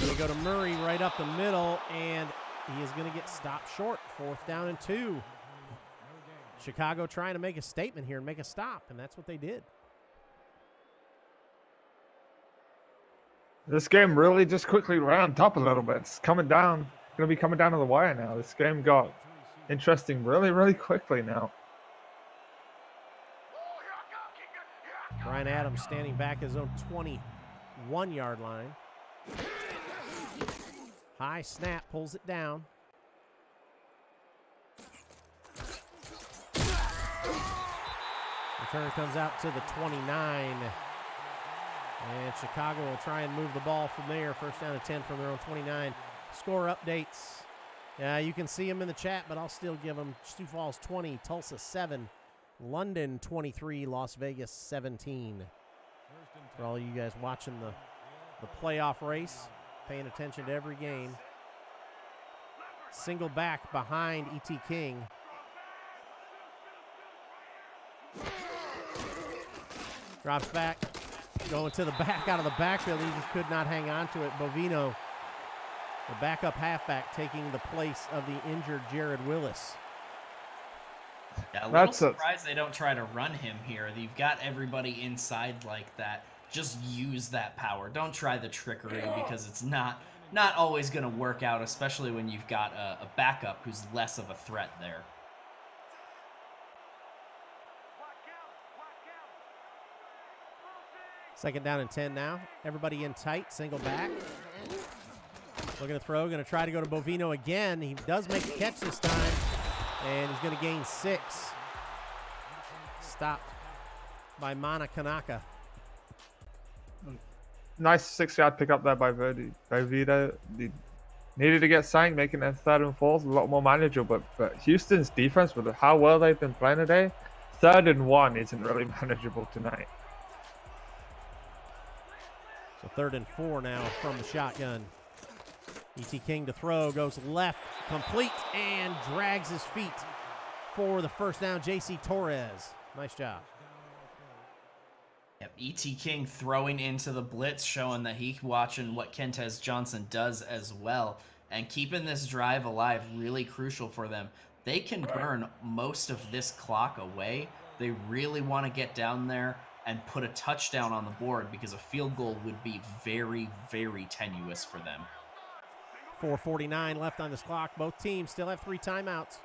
They go to Murray right up the middle, and he is going to get stopped short. 4th down and 2. Chicago trying to make a statement here and make a stop, and that's what they did. This game really just quickly ramped up a little bit. It's coming down. Going to be coming down to the wire now. This game got interesting really, really quickly now. Brian Adams standing back his own 21-yard line. High snap, pulls it down. Return comes out to the 29. And Chicago will try and move the ball from there. 1st down and 10 from their own 29. Score updates. You can see them in the chat, but I'll still give them. Sioux Falls 20, Tulsa 7, London 23, Las Vegas 17. For all you guys watching the playoff race, paying attention to every game. Single back behind E.T. King. Drops back, going to the back out of the backfield. He just could not hang on to it. Bovino, the backup halfback, taking the place of the injured Jared Willis. Yeah, a little surprised they don't try to run him here. You've got everybody inside like that. Just use that power. Don't try the trickery, because it's not not always going to work out, especially when you've got a backup who's less of a threat there. Second down and 10 now. Everybody in tight, single back. Looking to throw, going to try to go to Bovino again. He does make a catch this time, and he's going to gain 6. Stopped by Mana Kanaka. Nice 6-yard pickup there by Vito. He needed to get signed, making it 3rd and 4 a lot more manageable. But Houston's defense, with how well they've been playing today, 3rd and 1 isn't really manageable tonight. So 3rd and 4 now from the shotgun. E.T. King to throw, goes left, complete, and drags his feet for the first down. J.C. Torres. Nice job. Yep, E.T. King throwing into the blitz, showing that he's watching what Kentez Johnson does as well. And keeping this drive alive, really crucial for them. They can burn most of this clock away. They really want to get down there and put a touchdown on the board, because a field goal would be very, very tenuous for them. 4:49 left on this clock. Both teams still have 3 timeouts.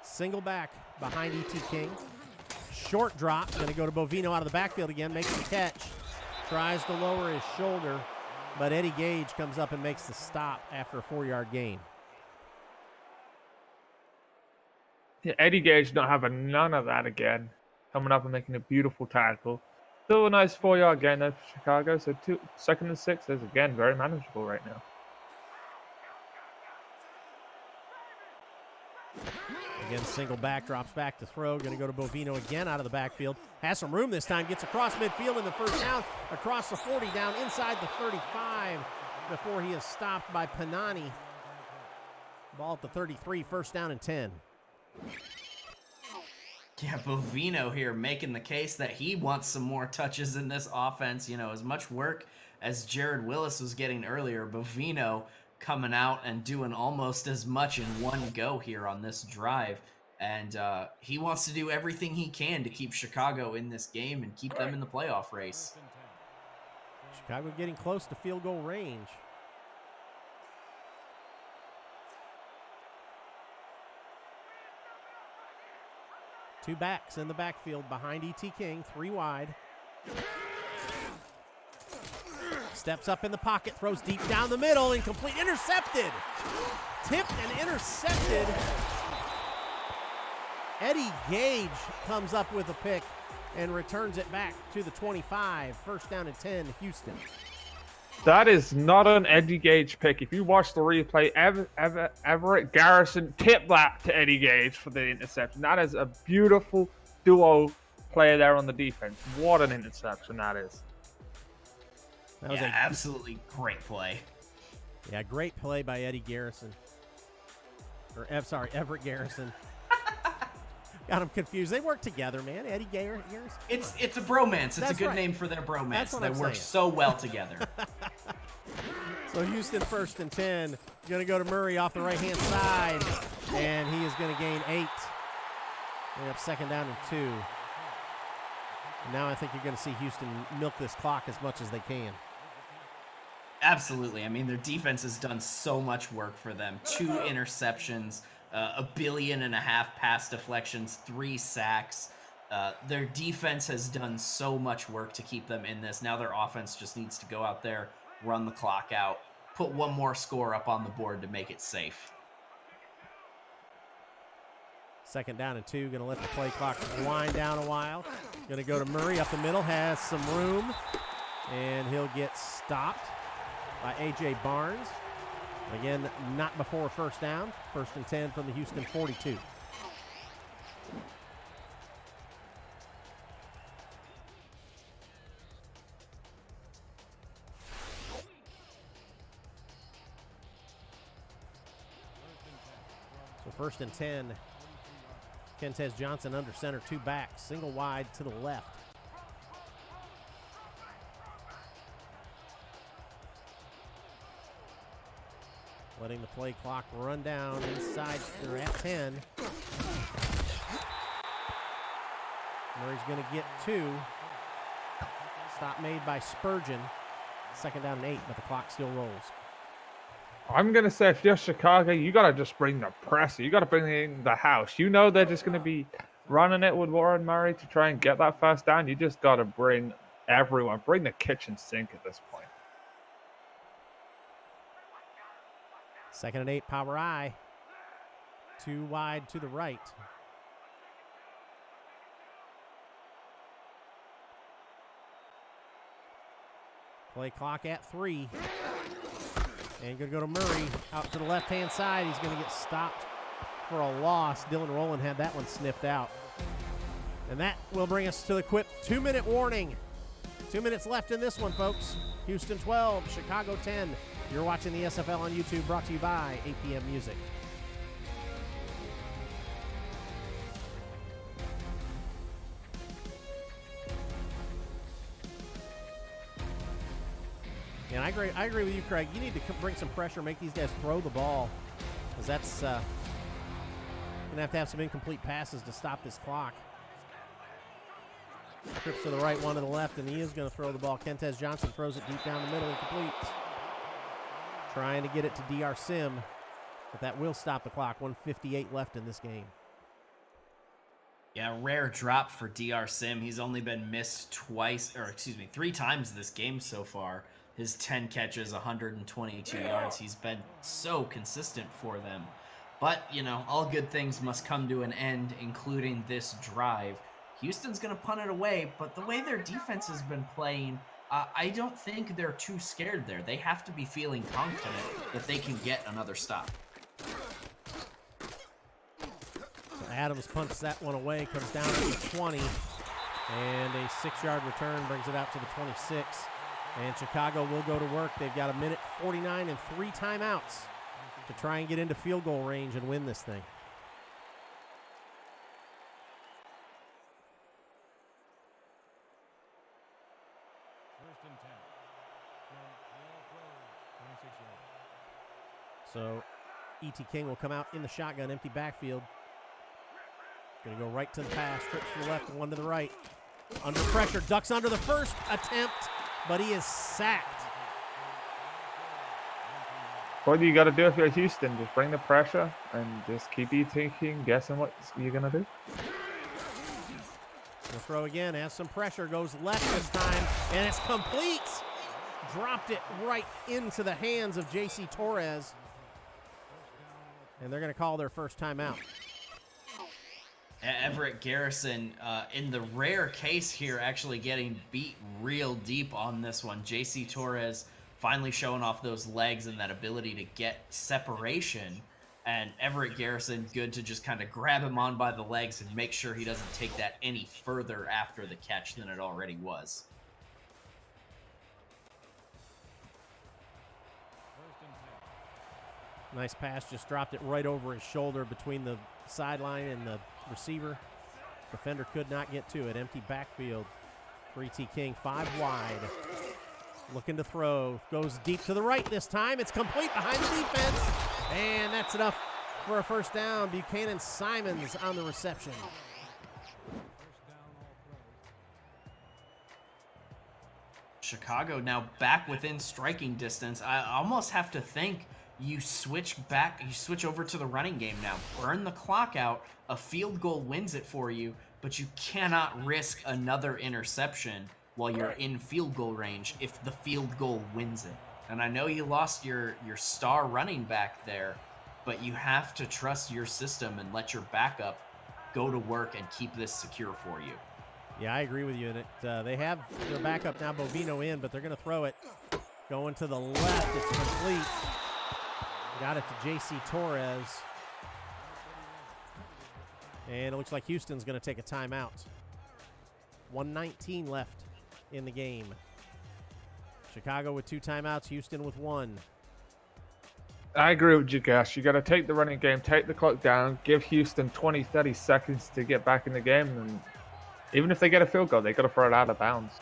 Single back behind E.T. King. Short drop. Going to go to Bovino out of the backfield again. Makes the catch. Tries to lower his shoulder, but Eddie Gage comes up and makes the stop after a 4-yard gain. Yeah, Eddie Gage not having none of that again. Coming up and making a beautiful tackle. Still a nice 4-yard gain there for Chicago. So 2nd and 6 is, again, very manageable right now. Again, single back, drops back to throw. Going to go to Bovino again out of the backfield. Has some room this time. Gets across midfield in the first down. Across the 40, down inside the 35 before he is stopped by Panani. Ball at the 33, first down and 10. Yeah, Bovino here making the case that he wants some more touches in this offense. You know, as much work as Jared Willis was getting earlier, Bovino coming out and doing almost as much in one go here on this drive. And he wants to do everything he can to keep Chicago in this game and keep them in the playoff race. Chicago getting close to field goal range. Two backs in the backfield behind E.T. King, 3 wide. Steps up in the pocket, throws deep down the middle, incomplete, intercepted. Tipped and intercepted. Eddie Gage comes up with a pick and returns it back to the 25. First down and 10, Houston. That is not an Eddie Gage pick. If you watch the replay, Everett Garrison tipped that to Eddie Gage for the interception. That is a beautiful duo play there on the defense. What an interception that is. That was absolutely great play. Yeah, great play by Eddie Garrison. Everett Garrison. Got him confused. They work together, man. Eddie Garrison. It's a bromance. It's That's a good right. name for their bromance. They work saying. so well together. So Houston first and 10. Going to go to Murray off the right-hand side, and he is going to gain 8. We have second down and 2. And now I think you're going to see Houston milk this clock as much as they can. Absolutely. I mean, their defense has done so much work for them. 2 interceptions, 1.5 billion pass deflections, 3 sacks. Their defense has done so much work to keep them in this. Now their offense just needs to go out there, run the clock out, put one more score up on the board to make it safe. Second down and 2. Going to let the play clock wind down a while. Going to go to Murray up the middle. Has some room. And he'll get stopped by A.J. Barnes. Again, not before first down. First and 10 from the Houston 42. So first and 10. Kentez Johnson under center, 2 backs, single wide to the left. Letting the play clock run down inside. They're at 10. Murray's going to get 2. Stop made by Spurgeon. Second down and 8, but the clock still rolls. I'm gonna say if you're Chicago, you gotta just bring the pressure. You gotta bring in the house. You know they're just gonna be running it with Warren Murray to try and get that first down. You just gotta bring everyone, bring the kitchen sink at this point. 2nd and 8, power I. 2 wide to the right. Play clock at 3. And going to go to Murray out to the left-hand side. He's going to get stopped for a loss. Dylan Rowland had that one sniffed out. And that will bring us to the quick 2-minute warning. 2 minutes left in this one, folks. Houston 12, Chicago 10. You're watching the SFL on YouTube, brought to you by APM Music. And I agree with you, Craig. You need to bring some pressure, make these guys throw the ball, because that's going to have some incomplete passes to stop this clock. Trips to the right, one to the left, and he is going to throw the ball. Kentez Johnson throws it deep down the middle and completes. Trying to get it to DR Sim, but that will stop the clock. 1:58 left in this game. Yeah, rare drop for DR Sim. He's only been missed 3 times this game so far. His 10 catches, 122 yards. He's been so consistent for them. But, you know, all good things must come to an end, including this drive. Houston's going to punt it away, but the way their defense has been playing, I don't think they're too scared there. They have to be feeling confident that they can get another stop. So Adams punts that one away, comes down to the 20, and a 6-yard return brings it out to the 26. And Chicago will go to work. They've got 1:49 and 3 timeouts to try and get into field goal range and win this thing. So E.T. King will come out in the shotgun, empty backfield. Going to go right to the pass, trips to the left, one to the right. Under pressure, ducks under the first attempt, but he is sacked. What do you got to do if you're Houston? Just bring the pressure and just keep E.T. King guessing what you're going to do. He'll throw again, has some pressure, goes left this time, and it's complete. Dropped it right into the hands of J.C. Torres. And they're going to call their first timeout. Everett Garrison, in the rare case here, actually getting beat real deep on this one. J.C. Torres finally showing off those legs and that ability to get separation. And Everett Garrison, good to just kind of grab him on by the legs and make sure he doesn't take that any further after the catch than it already was. Nice pass, just dropped it right over his shoulder between the sideline and the receiver. Defender could not get to it. Empty backfield for E.T. King, 5 wide. Looking to throw, goes deep to the right this time. It's complete behind the defense, and that's enough for a first down. Buchanan Simons on the reception. Chicago now back within striking distance. I almost have to think you switch over to the running game now. Burn the clock out. A field goal wins it for you, but you cannot risk another interception while you're in field goal range if the field goal wins it. And I know you lost your star running back there, but you have to trust your system and let your backup go to work and keep this secure for you. Yeah, I agree with you. And they have their backup now, Bovino, in, but they're going to throw it. Going to the left, it's complete. Got it to J.C. Torres. And it looks like Houston's going to take a timeout. 1:19 left in the game. Chicago with 2 timeouts, Houston with 1. I agree with you, Gus. You got to take the running game, take the clock down, give Houston 20, 30 seconds to get back in the game. And even if they get a field goal, they got to throw it out of bounds.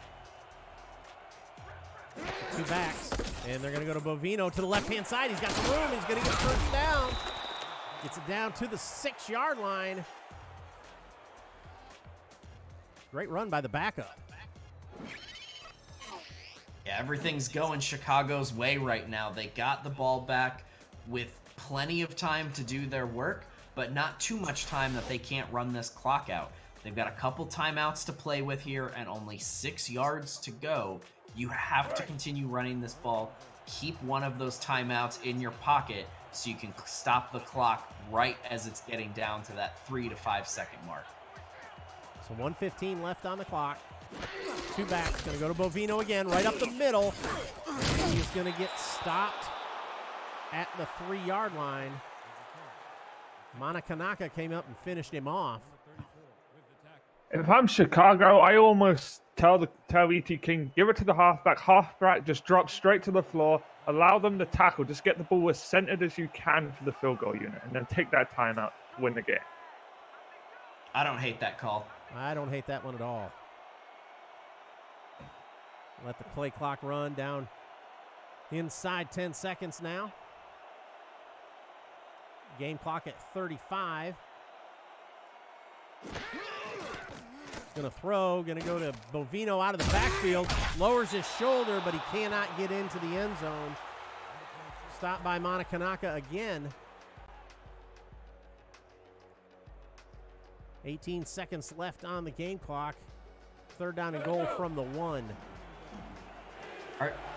2 backs. And they're going to go to Bovino to the left-hand side. He's got the room. He's going to get first down. Gets it down to the 6-yard line. Great run by the backup. Yeah, everything's going Chicago's way right now. They got the ball back with plenty of time to do their work, but not too much time that they can't run this clock out. They've got a couple timeouts to play with here and only 6 yards to go. You have to continue running this ball. Keep one of those timeouts in your pocket so you can stop the clock right as it's getting down to that 3 to 5 second mark. So 1:15 left on the clock. Two backs, going to go to Bovino again, right up the middle. And he's going to get stopped at the 3-yard line. Manakanaka came up and finished him off. If I'm Chicago, I almost tell E.T. King, give it to the halfback. Halfback just drop straight to the floor. Allow them to tackle. Just get the ball as centered as you can for the field goal unit. And then take that timeout to win the game. I don't hate that call. I don't hate that one at all. Let the play clock run down inside 10 seconds now. Game clock at 35. Going to throw, going to go to Bovino out of the backfield. Lowers his shoulder, but he cannot get into the end zone. Stopped by Manakanaka again. 18 seconds left on the game clock. Third down and goal from the 1.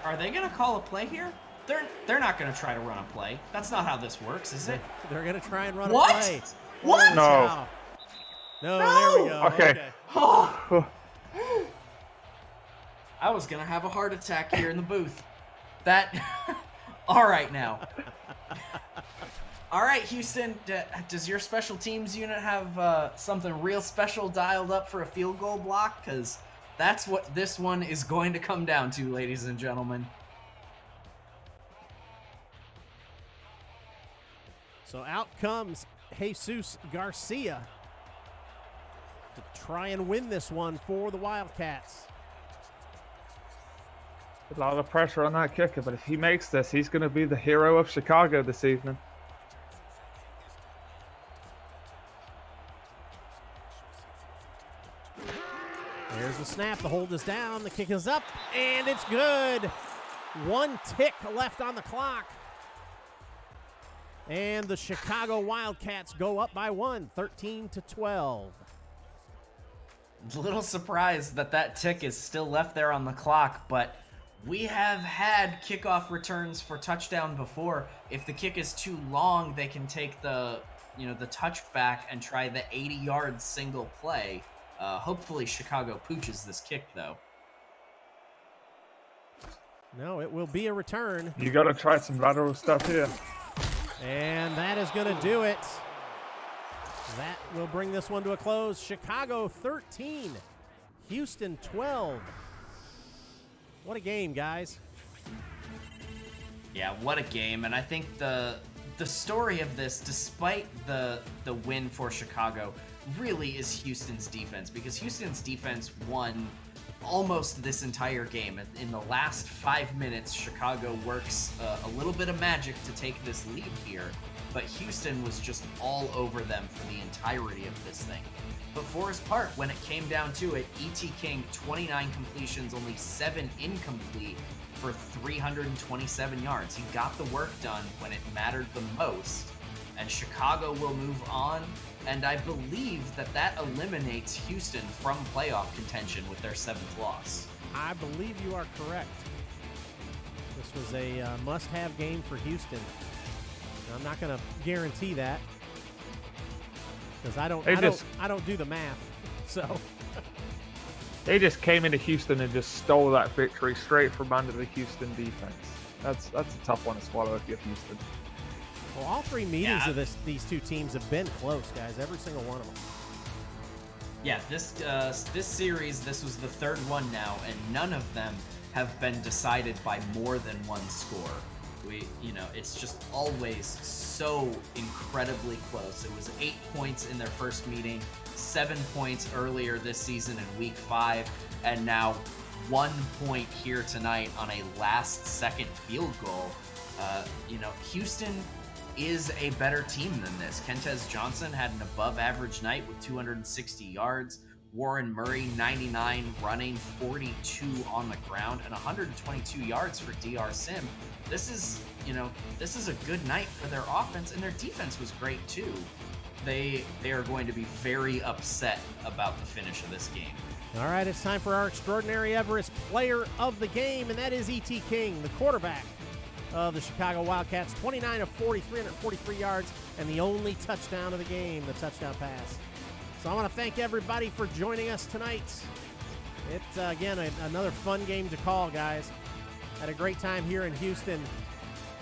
Are they going to call a play here? They're not going to try to run a play. That's not how this works, is it? They're going to try and run What? a play. What? No. No, there we go. Okay. Oh. I was going to have a heart attack here in the booth. All right now. All right, Houston, does your special teams unit have something real special dialed up for a field goal block? Because that's what this one is going to come down to, ladies and gentlemen. So out comes Jesus Garcia to try and win this one for the Wildcats. A lot of pressure on that kicker, but if he makes this, he's going to be the hero of Chicago this evening. There's the snap. The hold is down. The kick is up, and it's good. 1 tick left on the clock. And the Chicago Wildcats go up by 1, 13-12. A little surprised that tick is still left there on the clock, but we have had kickoff returns for touchdown before. If the kick is too long, they can take the touchback and try the 80-yard single play. Hopefully Chicago pooches this kick, though. No, it will be a return. You got to try some lateral stuff here. And that is going to do it. That will bring this one to a close. Chicago 13, Houston 12. What a game, guys. Yeah, what a game. And I think the story of this, despite the win for Chicago, really is Houston's defense, because Houston's defense won almost this entire game. In the last 5 minutes, Chicago works a little bit of magic to take this lead here, but Houston was just all over them for the entirety of this thing. But for his part, when it came down to it, E.T. King, 29 completions, only 7 incomplete for 327 yards. He got the work done when it mattered the most, and Chicago will move on. And I believe that eliminates Houston from playoff contention with their 7th loss. I believe you are correct. This was a must-have game for Houston. I'm not going to guarantee that because I don't do the math. So they just came into Houston and just stole that victory straight from under the Houston defense. That's a tough one to swallow if you're Houston. Well, all 3 meetings of these two teams have been close, guys. Every single one of them. Yeah, this series, this was the 3rd one now, and none of them have been decided by more than 1 score. It's just always so incredibly close. It was 8 points in their first meeting, 7 points earlier this season in Week 5, and now 1 point here tonight on a last-second field goal. Houston is a better team than this. Kentez Johnson had an above-average night with 260 yards. Warren Murray, 99 running, 42 on the ground, and 122 yards for DR Sim. This is a good night for their offense, and their defense was great too. They are going to be very upset about the finish of this game. All right, it's time for our Extraordinary Everest player of the game, and that is E.T. King, the quarterback of the Chicago Wildcats. 29 of 40, 343 yards, and the only touchdown of the game, the touchdown pass. So I want to thank everybody for joining us tonight. It's, again, another fun game to call, guys. Had a great time here in Houston.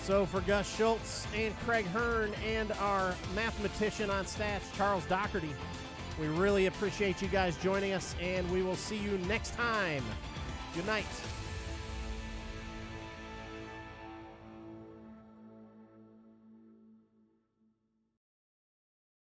So for Gus Schultz and Craig Hearn and our mathematician on stats, Charles Doherty, we really appreciate you guys joining us, and we will see you next time. Good night.